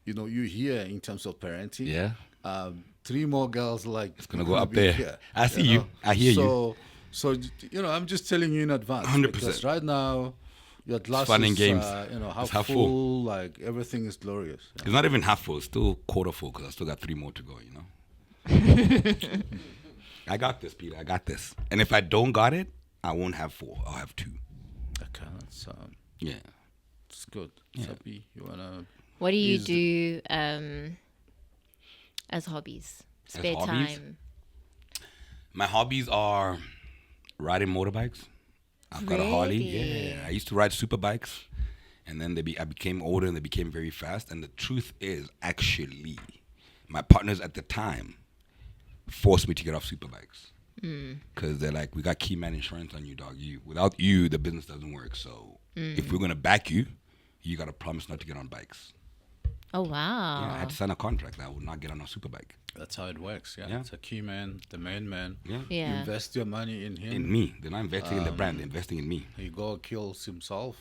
You hear in terms of parenting. Yeah. 3 more girls, like It's gonna go up there. I see you. I hear you. So I'm just telling you in advance. 100%. Because right now, your glasses, fun and games. half It's half full, full. like everything is glorious. It's not even half full. It's still quarter full because I still got 3 more to go, I got this, Peter. I got this. And if I don't got it, I won't have 4. I'll have 2. Okay, that's Yeah. it's good. Yeah. Tshepi, you wanna? What do you Is- do as hobbies? Spare hobbies? time. My hobbies are riding motorbikes. I've got a Harley. Really? Yeah. I used to ride super bikes. And then I became older and they became very fast. And the truth is, actually, my partners at the time forced me to get off super bikes. Because they're like, we got key man insurance on you, dog. Without you, the business doesn't work. So if we're going to back you, you got to promise not to get on bikes. Oh wow. Yeah, I had to sign a contract that I would not get on a super bike. That's how it works. Yeah, Yeah. it's a key man, the main man. Yeah. You Yeah. invest your money in him. In me. They're not investing in the brand. They're investing in me. He kills himself.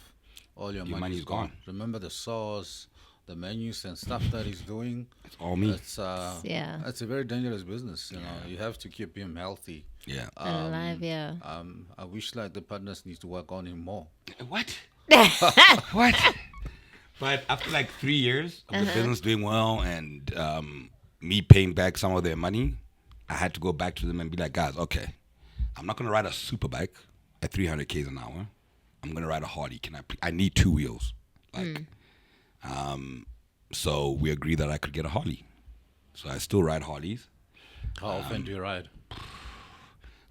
All your money's gone. Remember the sauce, the menus and stuff that he's doing. It's all me. It's Yeah. It's a very dangerous business. You have to keep him healthy. Yeah. And alive, yeah. I wish like the partners need to work on him more. What? What? But after like 3 years of the business doing well and me paying back some of their money, I had to go back to them and be like, guys, okay, I'm not going to ride a super bike at 300 Ks an hour. I'm going to ride a Harley. I need 2 wheels. So we agreed that I could get a Harley. So I still ride Harleys. How often do you ride?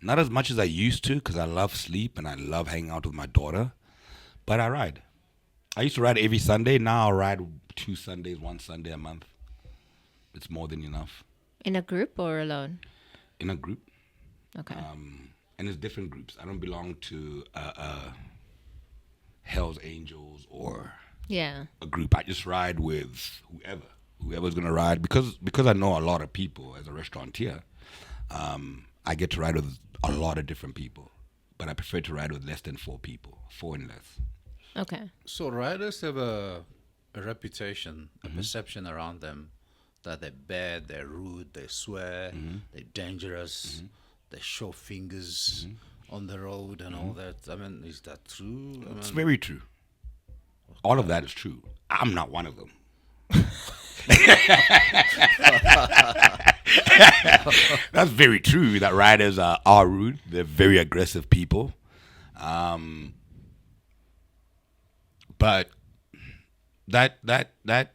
Not as much as I used to because I love sleep and I love hanging out with my daughter. But I ride. I used to ride every Sunday. Now I'll ride 2 Sundays, 1 Sunday a month. It's more than enough. In a group or alone? In a group. Okay. And it's different groups. I don't belong to Hell's Angels or Yeah. a group. I just ride with whoever's gonna ride because I know a lot of people as a restaurateur. I get to ride with a lot of different people, but I prefer to ride with less than 4 people, 4 and less. Okay. So riders have a reputation, a perception around them that they're bad, they're rude, they swear, they're dangerous, they show fingers on the road and all that. I mean, is that true? It's very true. All of that is true. I'm not one of them. That's very true. That riders are rude. They're very aggressive people. But that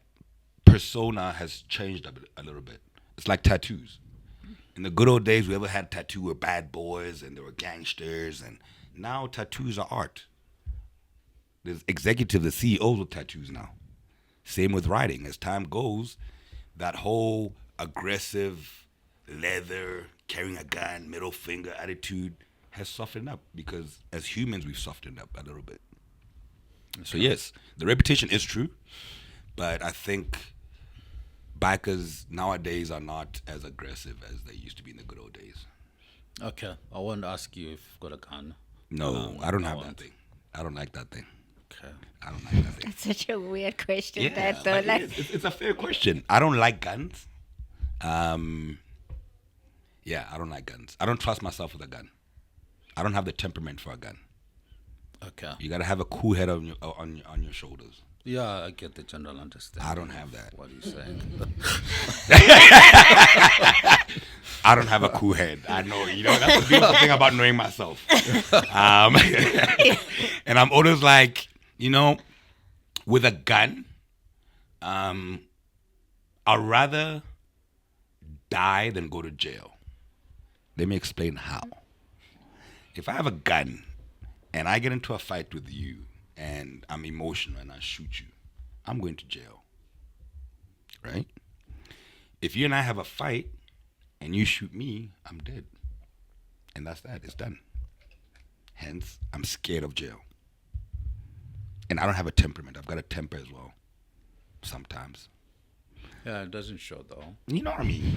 persona has changed a little bit. It's like tattoos. In the good old days, whoever had tattoo were bad boys and they were gangsters, and now tattoos are art. There's executives, the CEOs with tattoos now. Same with riding. As time goes, that whole aggressive leather, carrying a gun, middle finger attitude has softened up because as humans we've softened up a little bit. So yes, the reputation is true, but I think bikers nowadays are not as aggressive as they used to be in the good old days. Okay, I want to ask you if you've got a gun. No, I don't have that thing. I don't like that thing. Okay. I don't like that thing. That's such a weird question. Yeah, that though, like, it's a fair question. I don't like guns. Yeah, I don't like guns. I don't trust myself with a gun. I don't have the temperament for a gun. Okay. You gotta have a cool head on your shoulders. Yeah, I get the general understanding. I don't have that. What are you saying? I don't have a cool head. I know. That's the beautiful thing about knowing myself. And I'm always like, with a gun, I'd rather die than go to jail. Let me explain how. If I have a gun and I get into a fight with you and I'm emotional and I shoot you, I'm going to jail. Right? If you and I have a fight and you shoot me, I'm dead. And that's that. It's done. Hence, I'm scared of jail. And I don't have a temperament. I've got a temper as well. Sometimes. Yeah, it doesn't show though. You know what I mean?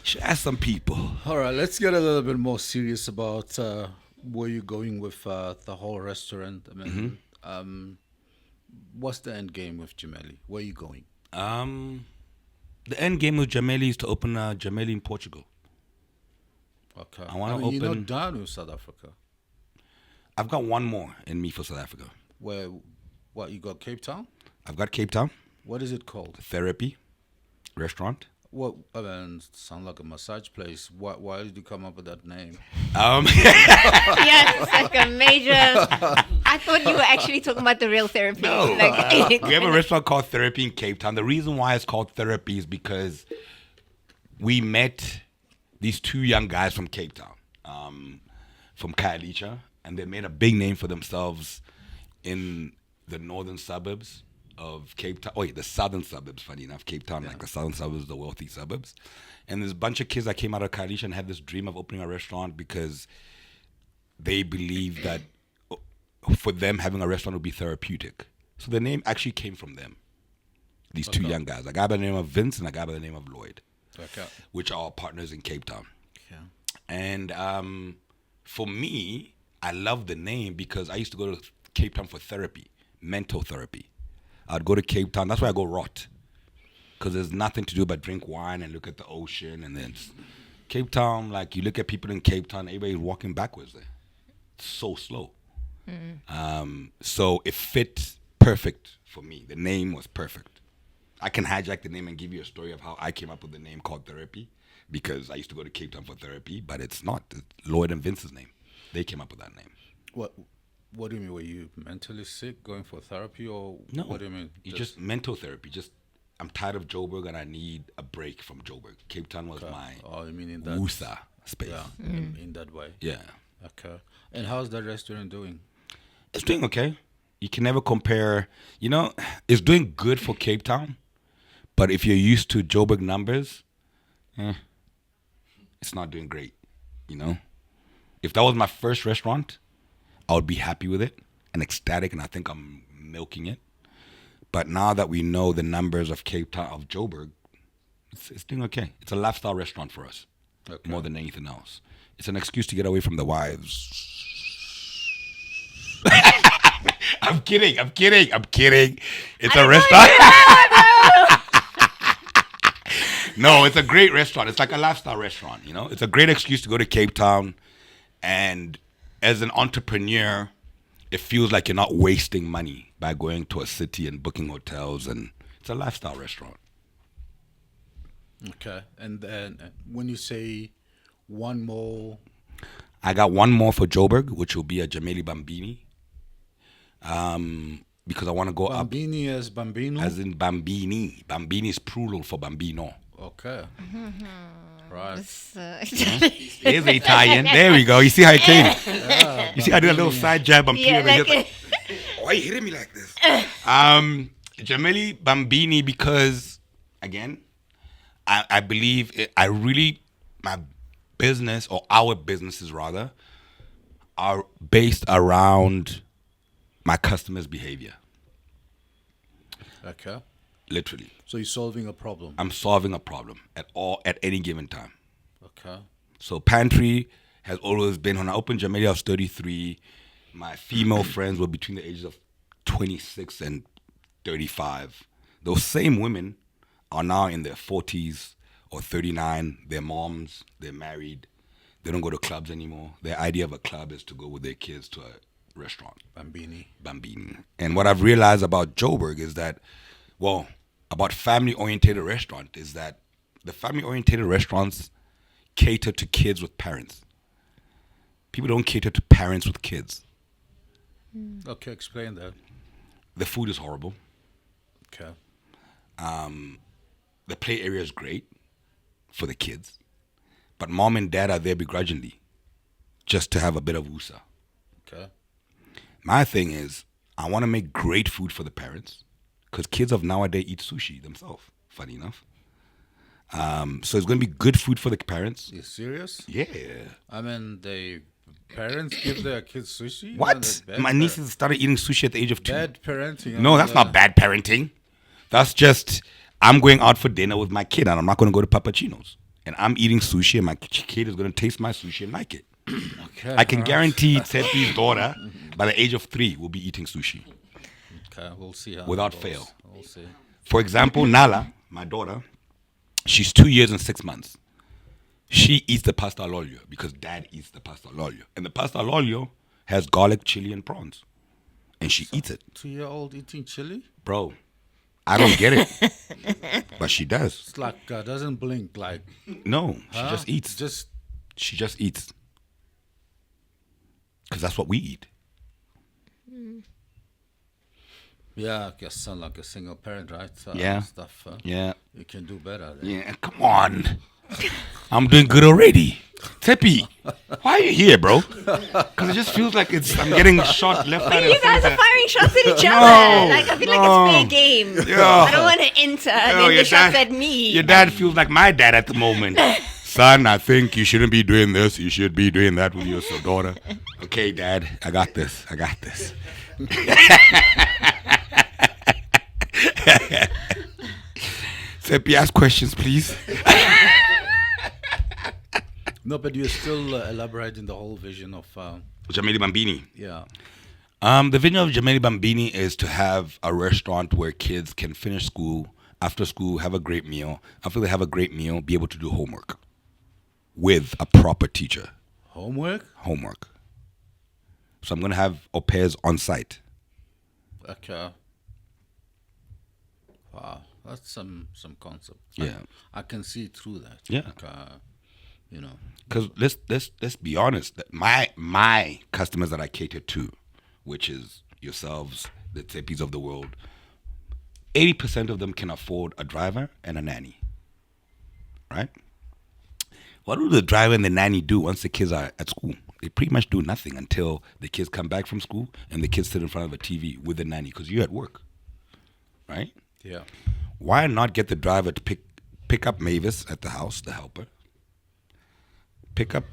Should ask some people. All right, let's get a little bit more serious about where you're going with the whole restaurant. I mean, what's the end game with Gemili? Where are you going? The end game with Gemili is to open a Gemili in Portugal. Okay. I want to open. You're not done with South Africa. I've got one more in me for South Africa. Where? What, you got Cape Town? I've got Cape Town. What is it called? Therapy restaurant. What? I mean, sound like a massage place. Why did you come up with that name? yeah, it's like a major. I thought you were actually talking about the real therapy. No. Like, We have a restaurant called Therapy in Cape Town. The reason why it's called Therapy is because we met these two young guys from Cape Town, from Khayelitsha, and they made a big name for themselves in the northern suburbs of Cape Town. The southern suburbs, funny enough. Cape Town, like the southern suburbs, the wealthy suburbs. And there's a bunch of kids that came out of Khayelitsha and had this dream of opening a restaurant because they believe that for them, having a restaurant would be therapeutic. So the name actually came from them. These two young guys. A guy by the name of Vince and a guy by the name of Lloyd. Okay. Which are partners in Cape Town. Yeah. And for me, I love the name because I used to go to Cape Town for therapy, mental therapy. I'd go to Cape Town. That's why I go rot. Because there's nothing to do but drink wine and look at the ocean. And then Cape Town, like you look at people in Cape Town, everybody's walking backwards there. It's so slow. So it fit perfect for me. The name was perfect. I can hijack the name and give you a story of how I came up with the name called Therapy because I used to go to Cape Town for therapy, but it's not. It's Lloyd and Vince's name. They came up with that name. What do you mean? Were you mentally sick going for therapy or No. what do you mean? Just mental therapy. I'm tired of Joburg and I need a break from Joburg. Cape Town was my you mean in that Wusa space. Yeah, in that way. Yeah. Okay. And how's that restaurant doing? It's doing okay. You can never compare. It's doing good for Cape Town, but if you're used to Joburg numbers, it's not doing great. If that was my first restaurant, I would be happy with it and ecstatic, and I think I'm milking it. But now that we know the numbers of Cape Town, of Joburg, it's doing okay. It's a lifestyle restaurant for us, more than anything else. It's an excuse to get away from the wives. I'm kidding. It's a restaurant. No, it's a great restaurant. It's like a lifestyle restaurant, It's a great excuse to go to Cape Town. And as an entrepreneur, it feels like you're not wasting money by going to a city and booking hotels. And it's a lifestyle restaurant. Okay. And then when you say one more... I got one more for Joburg, which will be a Gemili Bambini. Because I want to go up. Bambini as Bambino? As in Bambini. Bambini is plural for Bambino. Okay. Right. There's Italian. There we go. You see how it came? Yeah, you see I did a little side jab. I'm Yeah, like, why are you hitting me like this? Gemili Bambini because, again, I believe my business, or our businesses rather, are based around my customers' behavior. Okay. Literally. So you're solving a problem. I'm solving a problem at any given time. Okay. So Pantry has always been, when I opened Gemili, I was 33. My female friends were between the ages of 26 and 35. Those same women are now in their 40s or 39. They're moms. They're married. They don't go to clubs anymore. Their idea of a club is to go with their kids to a restaurant. Bambini. And what I've realized about Joburg is that, well, about family-oriented restaurant is that the family-oriented restaurants cater to kids with parents. People don't cater to parents with kids. Okay, explain that. The food is horrible. Okay. The play area is great for the kids. But mom and dad are there begrudgingly just to have a bit of wusa. Okay. My thing is, I want to make great food for the parents because kids of nowadays eat sushi themselves, funny enough. So it's going to be good food for the parents. You serious? Yeah. I mean, parents give their kids sushi? What? My nieces started eating sushi at the age of 2. Bad parenting. No, that's not bad parenting. That's just, I'm going out for dinner with my kid and I'm not going to go to Papacino's. And I'm eating sushi and my kid is going to taste my sushi and like it. Okay. I can guarantee Tshepi's daughter, by the age of 3, will be eating sushi. Okay, we'll see how Without it goes. fail. We'll see. For example, Nala, my daughter, she's 2 years and 6 months. She eats the pasta all'olio because dad eats the pasta all'olio. And the pasta all'olio has garlic, chili, and prawns. And she eats it. 2-year-old eating chili? Bro, I don't get it. But she does. It's like doesn't blink like. No, she Huh? just eats. She just eats. Because that's what we eat. Yeah, I guess sound like a single parent, right? Yeah. Stuff. Yeah. You can do better. Then. Yeah, come on. I'm doing good already. Tshepi, why are you here, bro? Because it just feels like I'm getting shot left, right, and You guys center. are firing shots at each other. No, Like, I feel no. like it's fair game. Yeah. I don't want to enter and then your the shots dad- at me. Your dad feels like my dad at the moment. Son, I think you shouldn't be doing this. You should be doing that with your daughter. Okay, Dad, I got this. Tshepi, ask questions, please. No, but you're still elaborating the whole vision of. Gemili Bambini. Yeah. The vision of Gemili Bambini is to have a restaurant where kids can finish school, after school, have a great meal. After they have a great meal, be able to do homework with a proper teacher. Homework? Homework. So I'm going to have au pairs on site. Okay. Wow, that's some concept. Yeah. I can see through that. Yeah. Like, Because let's be honest. That my customers that I cater to, which is yourselves, the Tsepis of the world, 80% of them can afford a driver and a nanny. Right? What do the driver and the nanny do once the kids are at school? They pretty much do nothing until the kids come back from school and the kids sit in front of a TV with the nanny because you're at work. Right? yeah. Why not get the driver to pick up Mavis at the house, the helper? Pick up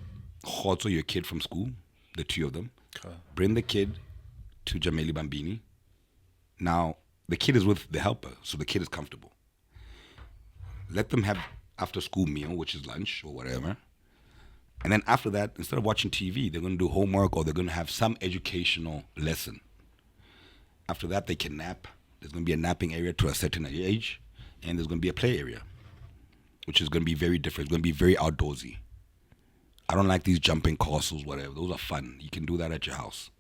Khotso, your kid from school, the 2 of them. Okay. Bring the kid to Gemili Bambini. Now, the kid is with the helper, so the kid is comfortable. Let them have after school meal, which is lunch or whatever. And then after that, instead of watching TV, they're going to do homework or they're going to have some educational lesson. After that, they can nap. There's going to be a napping area to a certain age, and there's going to be a play area, which is going to be very different. It's going to be very outdoorsy. I don't like these jumping castles, whatever. Those are fun. You can do that at your house.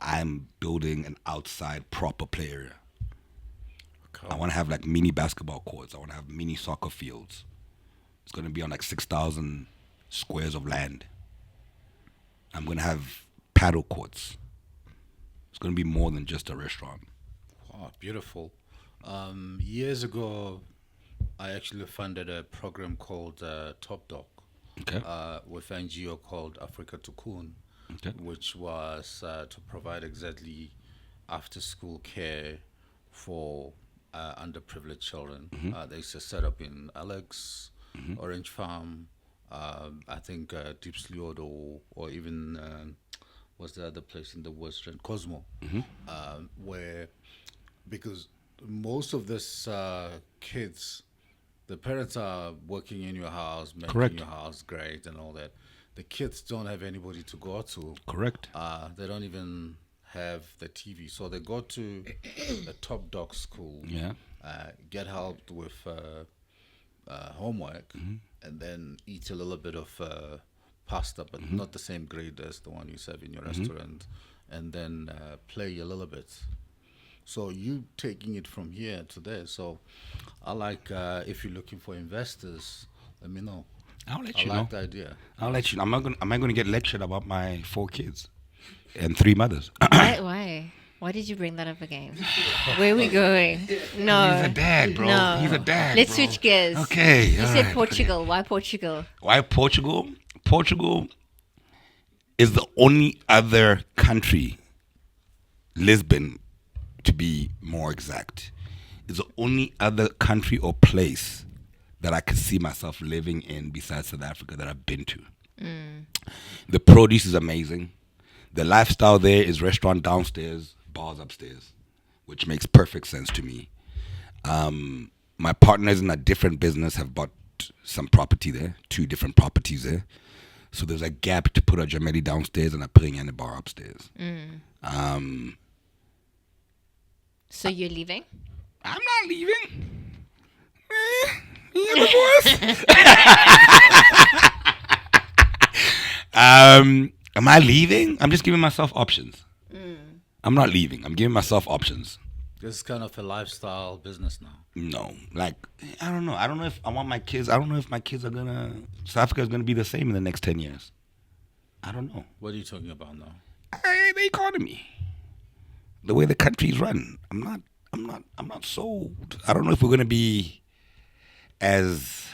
I'm building an outside proper play area. Okay. I want to have like mini basketball courts. I want to have mini soccer fields. It's going to be on like 6,000 squares of land. I'm going to have paddle courts. It's going to be more than just a restaurant. Wow, beautiful. Years ago, I actually funded a program called Top Dog Okay. with an NGO called Africa Tukun, Okay. which was to provide exactly after-school care for underprivileged children. There's a setup in Alex, Orange Farm, I think Deep Slewed, or even what's the other place in the Western Cosmo, where because most of this kids, the parents are working in your house, making Correct. your house great and all that. The kids don't have anybody to go to. Correct. They don't even have the TV, so they go to a top dog school. Yeah. Get helped with homework, and then eat a little bit of pasta, but not the same grade as the one you serve in your restaurant, and then play a little bit. So you taking it from here to there. So I like if you're looking for investors, let me know. I'll let I you like know. the idea. I'll let you know. Am I gonna get lectured about my 4 kids and 3 mothers? Why? Why did you bring that up again? Where are we going? No. He's a dad, bro. No. He's a dad. Let's bro. switch gears. Okay. You all said right, Portugal. Why Portugal? Why Portugal? Portugal is the only other country, Lisbon, to be more exact, is the only other country or place that I could see myself living in besides South Africa that I've been to. The produce is amazing. The lifestyle there is restaurant downstairs, bars upstairs, which makes perfect sense to me. My partners in a different business have bought some property there, 2 different properties there. So there's a gap to put a Gemili downstairs and a Pring and a bar upstairs. So you're leaving? I'm not leaving. Yeah, the boss. Am I leaving? I'm just giving myself options. I'm not leaving. I'm giving myself options. This is kind of a lifestyle business now. No, like I don't know. I don't know if I want my kids. I don't know if my kids are gonna. South Africa is gonna be the same in the next 10 years. I don't know. What are you talking about now? The economy, the way the country's run. I'm not sold. I don't know if we're gonna be as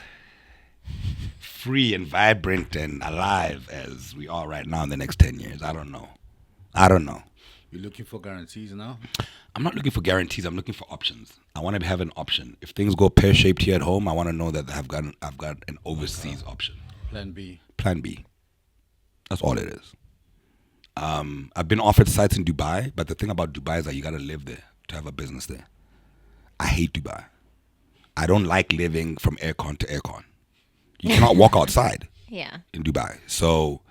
free and vibrant and alive as we are right now in the next 10 years. I don't know. You're looking for guarantees now? I'm not looking for guarantees. I'm looking for options. I want to have an option. If things go pear-shaped here at home, I want to know that I've got an overseas option. Plan B. Plan B. That's all it is. I've been offered sites in Dubai, but the thing about Dubai is that you got to live there to have a business there. I hate Dubai. I don't like living from aircon to aircon. You cannot walk outside in Dubai. So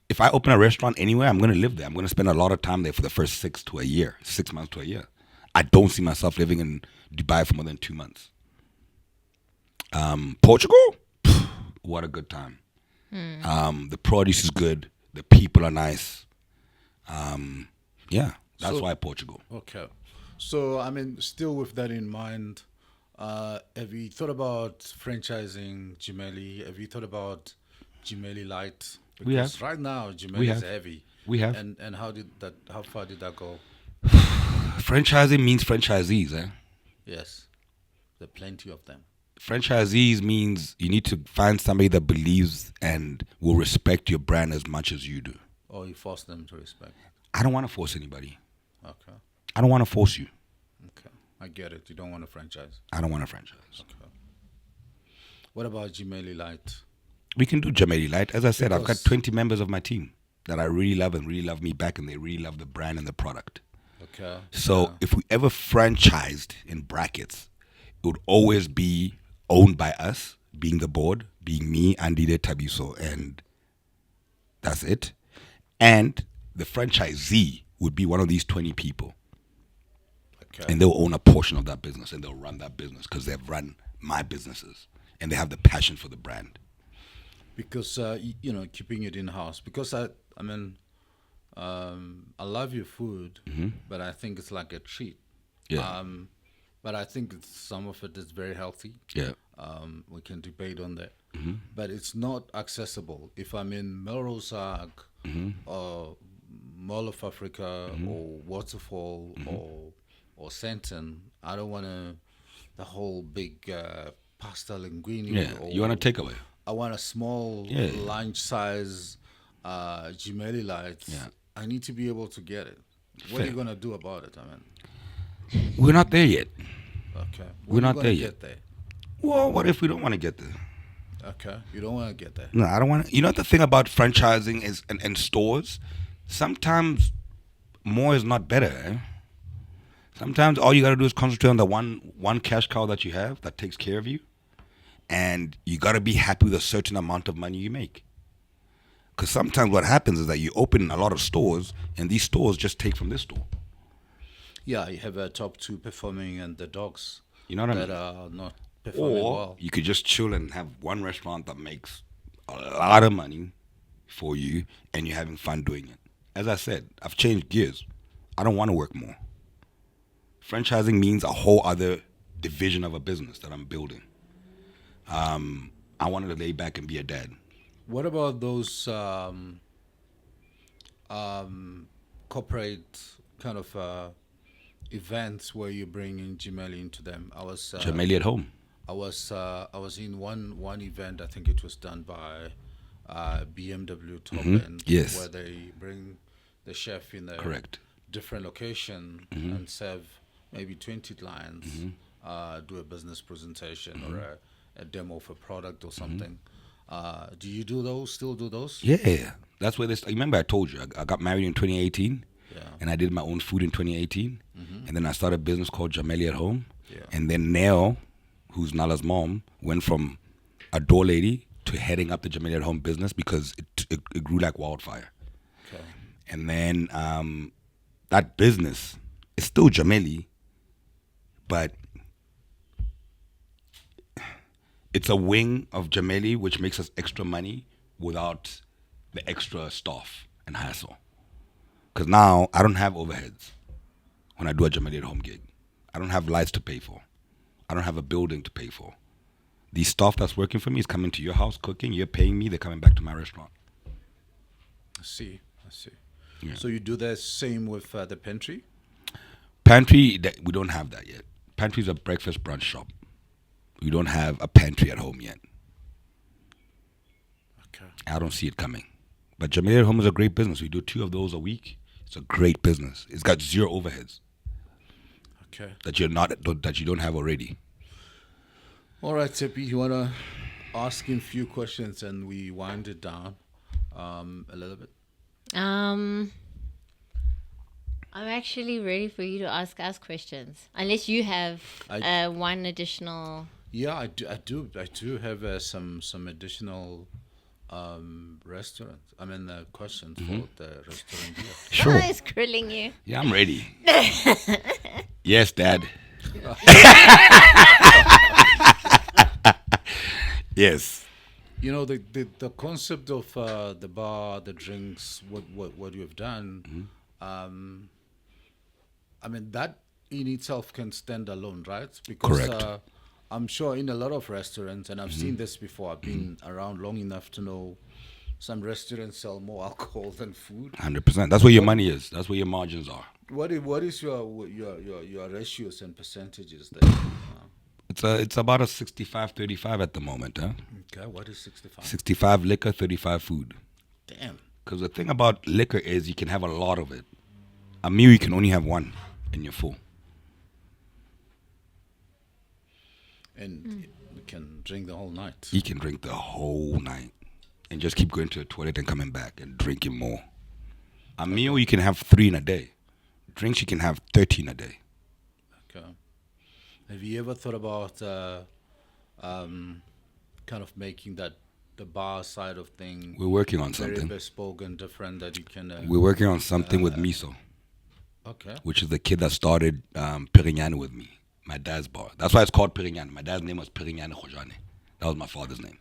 if I open a restaurant anywhere, I'm going to live there. I'm going to spend a lot of time there for the first 6 months to a year. I don't see myself living in Dubai for more than 2 months. Portugal? Pff, what a good time. The produce is good. The people are nice. That's why Portugal. Okay. So, I mean, still with that in mind, have you thought about franchising Gemili? Have you thought about Gemili Light? Because We have. right now, Gemili We is have. heavy. We have. And how far did that go? Franchising means franchisees, eh? Yes. There are plenty of them. Franchisees means you need to find somebody that believes and will respect your brand as much as you do. Or you force them to respect. I don't want to force anybody. Okay. I don't want to force you. Okay. I get it. You don't want a franchise. I don't want a franchise. Okay. What about Gemili Light? We can do Gemili Light. As I said, I've got Because- 20 members of my team that I really love and really love me back, and they really love the brand and the product. Okay. So if we ever franchised, in brackets, it would always be owned by us, being the board, being me, Andy Tshepiso, and that's it. And the franchisee would be one of these 20 people. Okay. And they'll own a portion of that business, and they'll run that business because they've run my businesses, and they have the passion for the brand. Because keeping it in house. Because I love your food, but I think it's like a treat. Yeah. But I think some of it is very healthy. Yeah. We can debate on that. But it's not accessible. If I'm in Melrose Ark or Mall of Africa or Waterfall or Senton, I don't want the whole big pasta linguine. Yeah. Or, You want to take away? I want a small lunch size Gemili Light. Yeah. I need to be able to get it. What are you gonna do about it? I mean, We're not there yet. Okay. We're not gonna there get yet. there? Well, what if we don't want to get there? Okay. You don't want to get there. No, I don't want to. You know, the thing about franchising is and stores, sometimes more is not better. Eh? Sometimes all you got to do is concentrate on the one cash cow that you have that takes care of you. And you got to be happy with a certain amount of money you make. Because sometimes what happens is that you open a lot of stores, and these stores just take from this store. Yeah, you have a top 2 performing and the dogs You know what I that mean? are not performing Or well. you could just chill and have one restaurant that makes a lot of money for you, and you're having fun doing it. As I said, I've changed gears. I don't want to work more. Franchising means a whole other division of a business that I'm building. I wanted to lay back and be a dad. What about those corporate kind of events where you bring in Gemili into them? I was Gemili at home. I was in one event. I think it was done by BMW Top End, Yes. where they bring the chef in a Correct. different location and serve maybe 20 clients, do a business presentation or a demo of a product or something. Do you do those? Still do those? Yeah. That's where this. Remember, I told you I got married in 2018, Yeah. and I did my own food in 2018, and then I started a business called Gemili at Home, Yeah. and then Nell, who's Nala's mom, went from a door lady to heading up the Gemili at Home business because it grew like wildfire. Okay. And then that business is still Gemili, but it's a wing of Gemili which makes us extra money without the extra staff and hassle. Because now I don't have overheads when I do a Gemili at Home gig. I don't have lights to pay for. I don't have a building to pay for. The staff that's working for me is coming to your house cooking. You're paying me. They're coming back to my restaurant. I see. Yeah. So you do the same with the Pantry? Pantry, we don't have that yet. Pantry is a breakfast brunch shop. We don't have a pantry at home yet. Okay. I don't see it coming. But Gemili at Home is a great business. We do 2 of those a week. It's a great business. It's got 0 overheads Okay. that you don't have already. All right, Tshepi, you want to ask him a few questions and we wind it down a little bit? I'm actually ready for you to ask us questions, unless you have one additional. Yeah, I do have some additional restaurants. I mean, questions for the restaurant here. Sure. He's grilling you. Yeah, I'm ready. Yes, Dad. Yes. You know, the concept of the bar, the drinks, what you have done. I mean, that in itself can stand alone, right? Because Correct. I'm sure in a lot of restaurants, and I've seen this before. I've been around long enough to know some restaurants sell more alcohol than food. 100%. That's where your money is. That's where your margins are. What is your ratios and percentages there? It's about a 65-35 at the moment, huh? Okay, what is 65? 65 liquor, 35 food. Damn. Because the thing about liquor is you can have a lot of it. A meal you can only have one and you're full. And you can drink the whole night. You can drink the whole night and just keep going to the toilet and coming back and drinking more. A meal you can have 3 in a day. Drinks you can have 13 a day. Okay. Have you ever thought about kind of making that the bar side of thing We're working on very something. bespoke and different that you can? We're working on something with Miso, Okay. which is the kid that started Pirignane with me, my dad's bar. That's why it's called Pirignane. My dad's name was Alex Khojane. That was my father's name.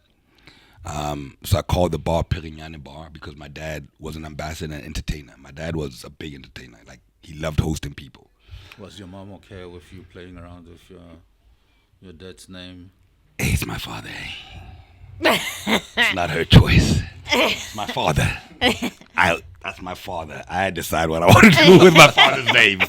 So I called the bar Pirignane Bar because my dad was an ambassador and entertainer. My dad was a big entertainer. Like, he loved hosting people. Was your mom okay with you playing around with your dad's name? Hey, it's my father. It's not her choice. It's my father. That's my father. I decide what I want to do with my father's name.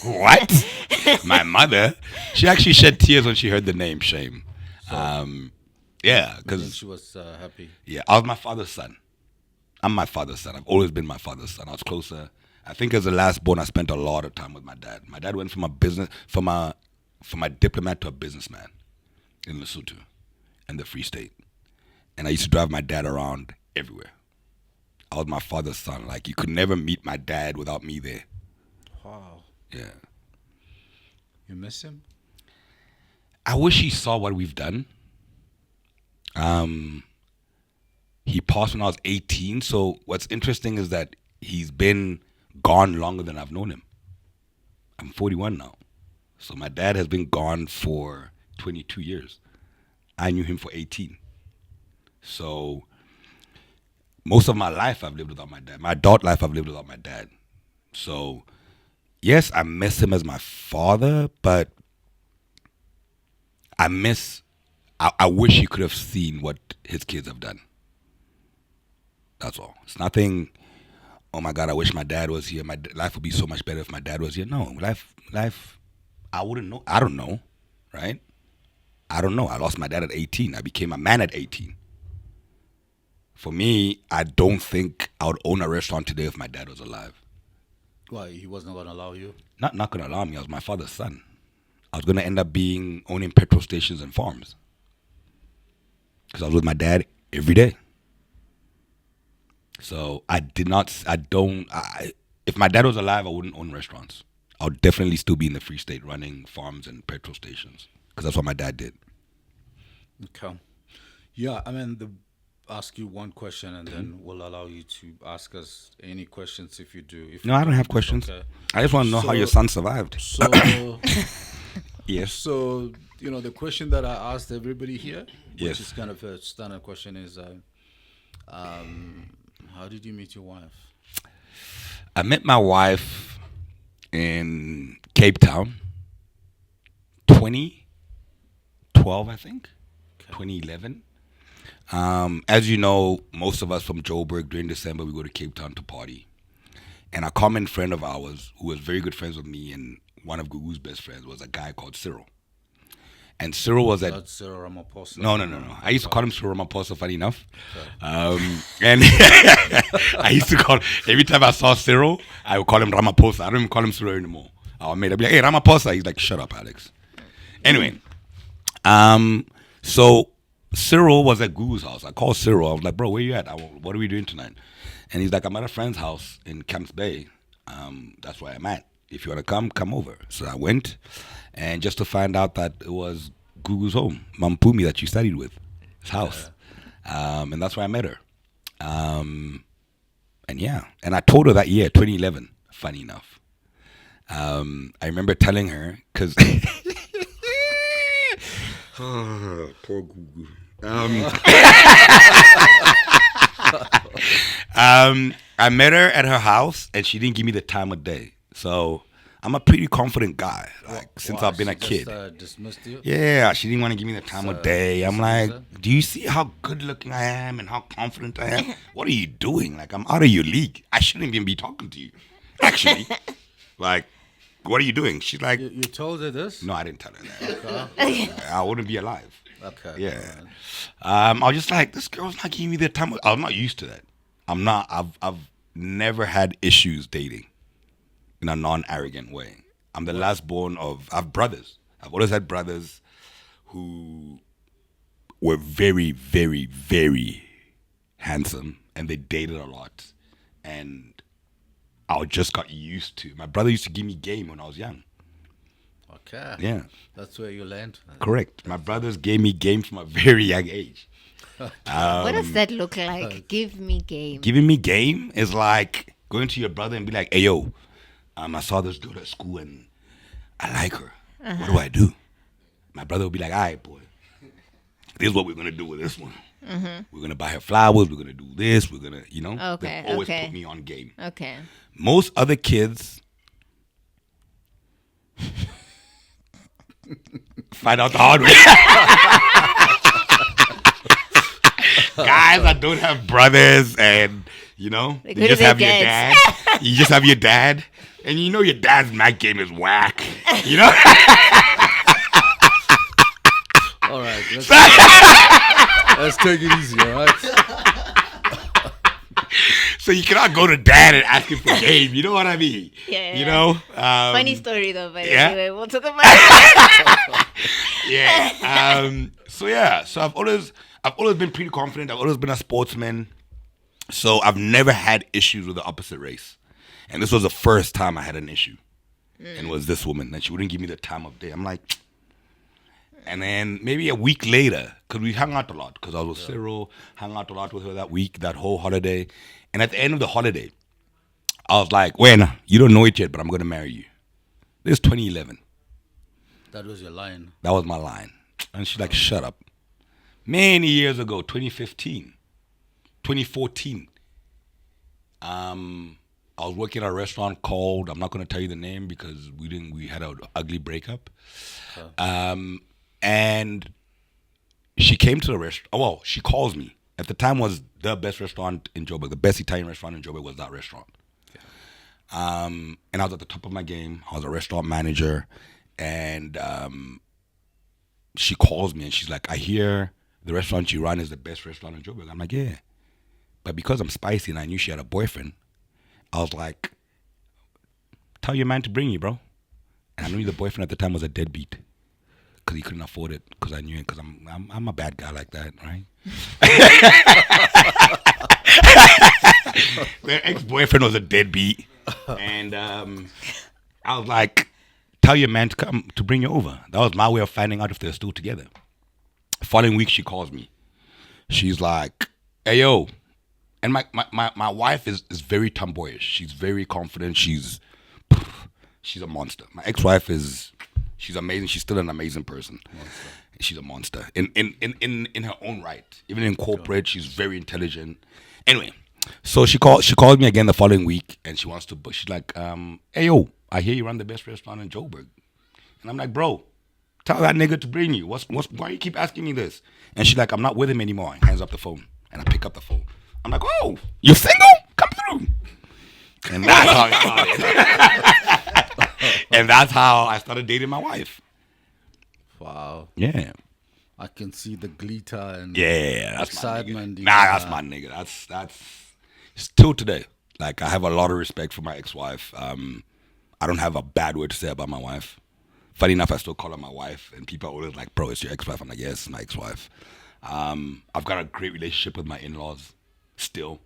What? My mother? She actually shed tears when she heard the name. Shame. Yeah, I think because she was happy. I was my father's son. I'm my father's son. I've always been my father's son. I was closer. I think as the last born, I spent a lot of time with my dad. My dad went from a diplomat to a businessman in Lesotho and the Free State. And I used to drive my dad around everywhere. I was my father's son. Like, you could never meet my dad without me there. Wow. Yeah. You miss him? I wish he saw what we've done. He passed when I was 18. So what's interesting is that he's been gone longer than I've known him. I'm 41 now. So my dad has been gone for 22 years. I knew him for 18. So most of my life I've lived without my dad. My adult life I've lived without my dad. So yes, I miss him as my father, but I wish he could have seen what his kids have done. That's all. It's nothing, oh my God, I wish my dad was here. My life would be so much better if my dad was here. No, life, I wouldn't know. I don't know, right? I don't know. I lost my dad at 18. I became a man at 18. For me, I don't think I would own a restaurant today if my dad was alive. Why? He wasn't going to allow you? Not going to allow me. I was my father's son. I was going to end up owning petrol stations and farms. Because I was with my dad every day. So if my dad was alive, I wouldn't own restaurants. I would definitely still be in the Free State running farms and petrol stations. Because that's what my dad did. Okay. Yeah, I mean, ask you one question and then we'll allow you to ask us any questions if you do. No, I don't have questions. Okay. I just want to know how your son survived. So, yes. So, the question that I asked everybody here, Yes. which is kind of a standard question, is how did you meet your wife? I met my wife in Cape Town, 2012, I think, 2011. As you know, most of us from Joburg, during December, we go to Cape Town to party. And a common friend of ours, who was very good friends with me and one of Gugu's best friends, was a guy called Cyril. And Cyril was at... That's Cyril Ramaphosa. No. I used to call him Cyril Ramaphosa, funny enough. And I used to call... Every time I saw Cyril, I would call him Ramaphosa. I don't even call him Cyril anymore. I'd be like, hey, Ramaphosa. He's like, shut up, Alex. Anyway. So Cyril was at Gugu's house. I called Cyril. I was like, bro, where you at? What are we doing tonight? And he's like, I'm at a friend's house in Camps Bay. That's where I'm at. If you want to come over. So I went. And just to find out that it was Gugu's home, Mampumi, that you studied with, his house. And that's where I met her. And I told her that year, 2011, funny enough. I remember telling her, because... oh, poor Gugu. I met her at her house, and she didn't give me the time of day. So... I'm a pretty confident guy, since I've been a kid. Dismissed you? Yeah, she didn't want to give me the time of day. I'm like, do you see how good looking I am and how confident I am? What are you doing? Like, I'm out of your league. I shouldn't even be talking to you. Actually, like, what are you doing? She's like... You told her this? No, I didn't tell her that. Okay. I wouldn't be alive. Okay. Yeah. I was just like, this girl's not giving me the time. I'm not used to that. I've never had issues dating. In a non-arrogant way. I'm the last born of... I have brothers. I've always had brothers who were very, very, very handsome. And they dated a lot. And I just got used to... My brother used to give me game when I was young. Okay. Yeah. That's where you learned. Correct. My brothers gave me game from a very young age. What does that look like? Give me game. Giving me game is like going to your brother and be like, hey, yo... I saw this girl at school and I like her. What do I do? My brother would be like, all right, boy, this is what we're going to do with this one. We're going to buy her flowers. We're going to do this. We're going to, Okay, they always put me on game. Okay. Most other kids find out the hard way. Guys that don't have brothers and, you just have your dad. You just have your dad. And your dad's Mac game is whack. All right. Let's take it easy, all right? So you cannot go to dad and ask him for game. You know what I mean? Yeah. You know? Funny story though, but yeah. anyway, we'll talk about it. Yeah. So I've always been pretty confident. I've always been a sportsman. So I've never had issues with the opposite race. And this was the first time I had an issue. And it was this woman. And she wouldn't give me the time of day. I'm like, and then maybe a week later, because we hung out a lot, because I was with Cyril, hung out a lot with her that week, that whole holiday. And at the end of the holiday, I was like, well, you don't know it yet, but I'm going to marry you. This is 2011. That was your line. That was my line. And she's like, shut up. Many years ago, 2015, 2014, I was working at a restaurant called, I'm not going to tell you the name because we had an ugly breakup. And she came to the restaurant. Well, she calls me. At the time was the best restaurant in Joburg. The best Italian restaurant in Joburg was that restaurant. And I was at the top of my game. I was a restaurant manager. And she calls me and she's like, I hear the restaurant you run is the best restaurant in Joburg. I'm like, yeah. But because I'm spicy and I knew she had a boyfriend, I was like, tell your man to bring you, bro. And I knew the boyfriend at the time was a deadbeat. Because he couldn't afford it. Because I knew it. Because I'm a bad guy like that, right? Their ex-boyfriend was a deadbeat. And I was like, tell your man to come to bring you over. That was my way of finding out if they're still together. Following week, she calls me. She's like, hey, yo. And my wife is very tomboyish. She's very confident. She's a monster. My ex-wife she's amazing. She's still an amazing person. She's a monster in her own right. Even in corporate, she's very intelligent. Anyway, so she called me again the following week, and she wants to. She's like, "Hey yo, I hear you run the best restaurant in Joburg," and I'm like, "Bro, tell that nigga to bring you. Why you keep asking me this?" And she's like, "I'm not with him anymore." And hands up the phone, and I pick up the phone. I'm like, "Oh, you're single? Come through." And that's how it started. And that's how I started dating my wife. Wow. Yeah. I can see the glitter and That's excitement. My nigga. That's my nigga. That's still today. Like, I have a lot of respect for my ex-wife. I don't have a bad word to say about my wife. Funny enough, I still call her my wife, and people are always like, "Bro, it's your ex-wife." I'm like, "Yes, it's my ex-wife." I've got a great relationship with my in-laws still.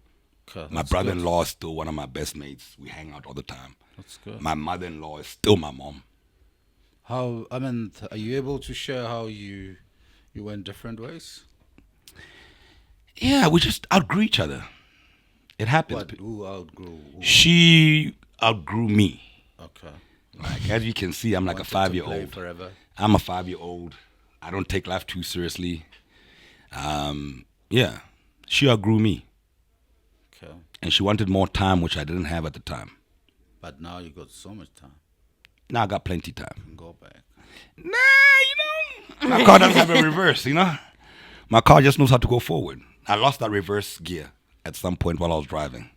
Okay, My brother-in-law is still one of my best mates. We hang out all the time. That's good. My mother-in-law is still my mom. Are you able to share how you went different ways? Yeah, we just outgrew each other. It happens. But who outgrew? She outgrew me. Okay. Like, as you can see, I'm like a Wanted to play 5-year-old. forever. I'm a 5-year-old. I don't take life too seriously. Yeah, she outgrew me. Okay. And she wanted more time, which I didn't have at the time. But now you got so much time. Now I got plenty time. You can go back. Nah, my car doesn't have a reverse, My car just knows how to go forward. I lost that reverse gear at some point while I was driving.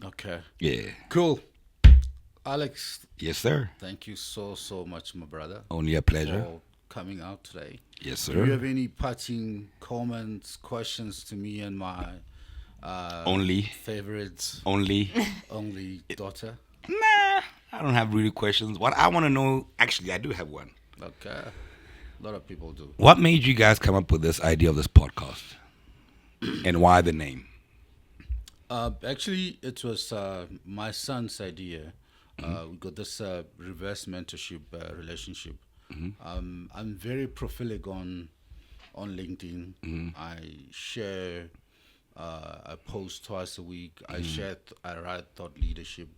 Okay. Yeah. Cool. Alex, Yes, sir. thank you so much, my brother, Only a pleasure. for coming out today. Yes, Do you sir. have any parting comments, questions to me and my Only. favorite Only. only daughter? Nah, I don't have really questions. What I want to know, actually, I do have one. Okay. A lot of people do. What made you guys come up with this idea of this podcast? And why the name? Actually, it was my son's idea. We got this reverse mentorship relationship. I'm very prolific on LinkedIn. I share a post twice a week. I write thought leadership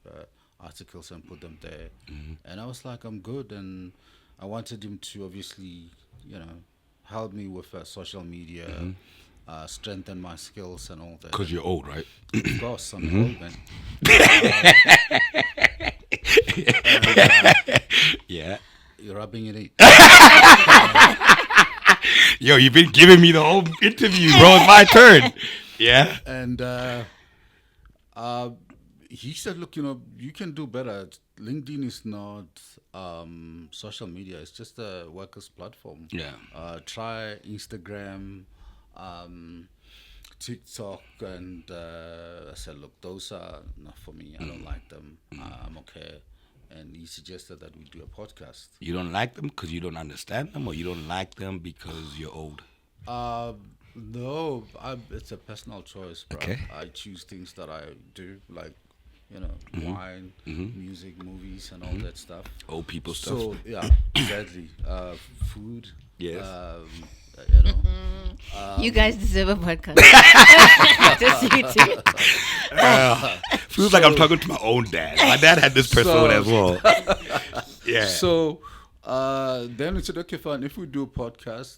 articles and put them there. And I was like, I'm good, and I wanted him to obviously, help me with social media, strengthen my skills and all that. Because you're old, right? Of course, I'm old, man. Yeah. You're rubbing it in. Yo, you've been giving me the whole interview, bro. It's my turn. Yeah. And he said, look, you can do better. LinkedIn is not social media. It's just a workers' platform. Yeah. Try Instagram. TikTok, and I said, look, those are not for me. I don't like them. I'm okay. And he suggested that we do a podcast. You don't like them because you don't understand them, or you don't like them because you're old? No, it's a personal choice, bro. Okay. I choose things that I do, like, wine, music, movies, and all that stuff. Old people stuff. So, yeah, exactly. Food. Yes. You guys deserve a podcast. Just you two. Feels like I'm talking to my own dad. My dad had this persona as well. Yeah. So then we said, okay, fine. If we do a podcast,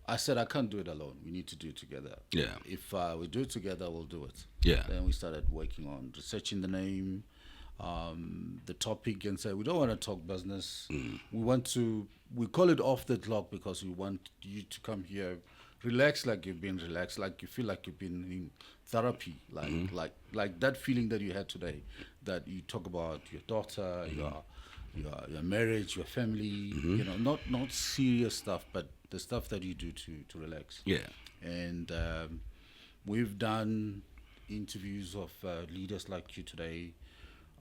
I said I can't do it alone. We need to do it together. Yeah. If we do it together, we'll do it. Yeah. Then we started working on researching the name, the topic, and said we don't want to talk business. We call it off the clock because we want you to come here, relax like you've been relaxed, like you feel like you've been in therapy, like that feeling that you had today, that you talk about your daughter, your marriage, your family, not serious stuff, but the stuff that you do to relax. Yeah. And we've done interviews of leaders like you today,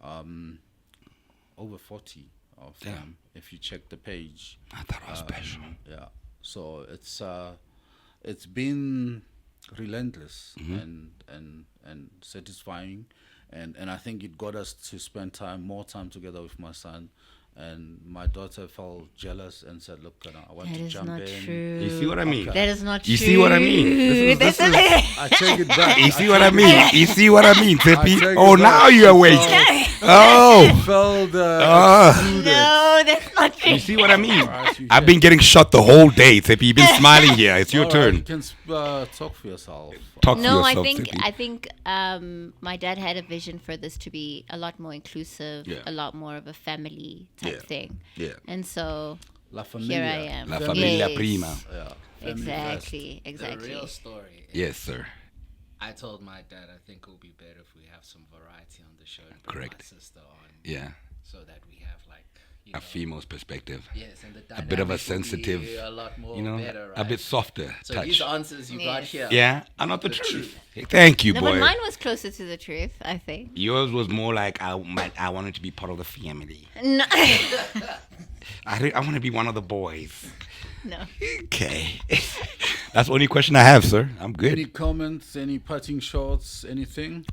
over 40 of them. If you check the page, I thought I was special. Yeah. So it's been relentless and satisfying, and I think it got us to spend more time together with my son. And my daughter felt jealous and said, "Look, I want That to is jump not in." true. You see what I mean? That is not true. You see what I mean? I take it back. You see what I mean? You see what I mean, Tshepi? take Oh, it now back. you're awake. Oh. Felt excluded. No, that's not true. You see what I mean? Alright, you I've can- been getting shot the whole day, Tshepi. You've been smiling here. It's your All right, turn. you can talk for yourself. Talk for No, yourself, I Tshepi. think my dad had a vision for this to be a lot more inclusive, Yeah. a lot more of a family type Yeah. thing. Yeah. And so La familia. here I am. La familia Yes. prima. Yeah. Family Exactly, The exactly. real story. Yes, sir. I told my dad I think it would be better if we have some variety on the show and bring Correct. my sister on, Yeah. so that we have like A female's perspective. Yes, and the A bit of a dynamic will be sensitive, a lot more you know, better, a right? bit softer So touch. these answers you got Yes. here. Yeah, are not the The truth. Thank you, No, boy. but mine was closer to the truth, I think. Yours was more like I wanted to be part of the family. No. I want to be one of the boys. No. Okay. That's the only question I have, sir. I'm good. Any comments? Any parting shots? Anything?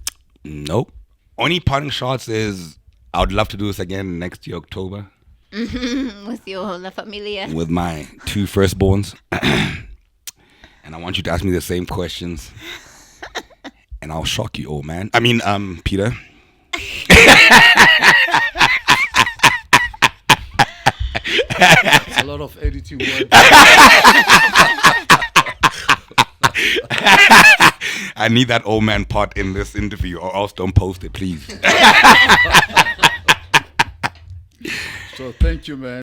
Nope. Only parting shots is I would love to do this again next year, October, With your La Familia. with my two firstborns. And I want you to ask me the same questions. And I'll shock you, old man. I mean, Peter. It's a lot of editing work. I need that old man part in this interview, or else don't post it, please. So thank you, man.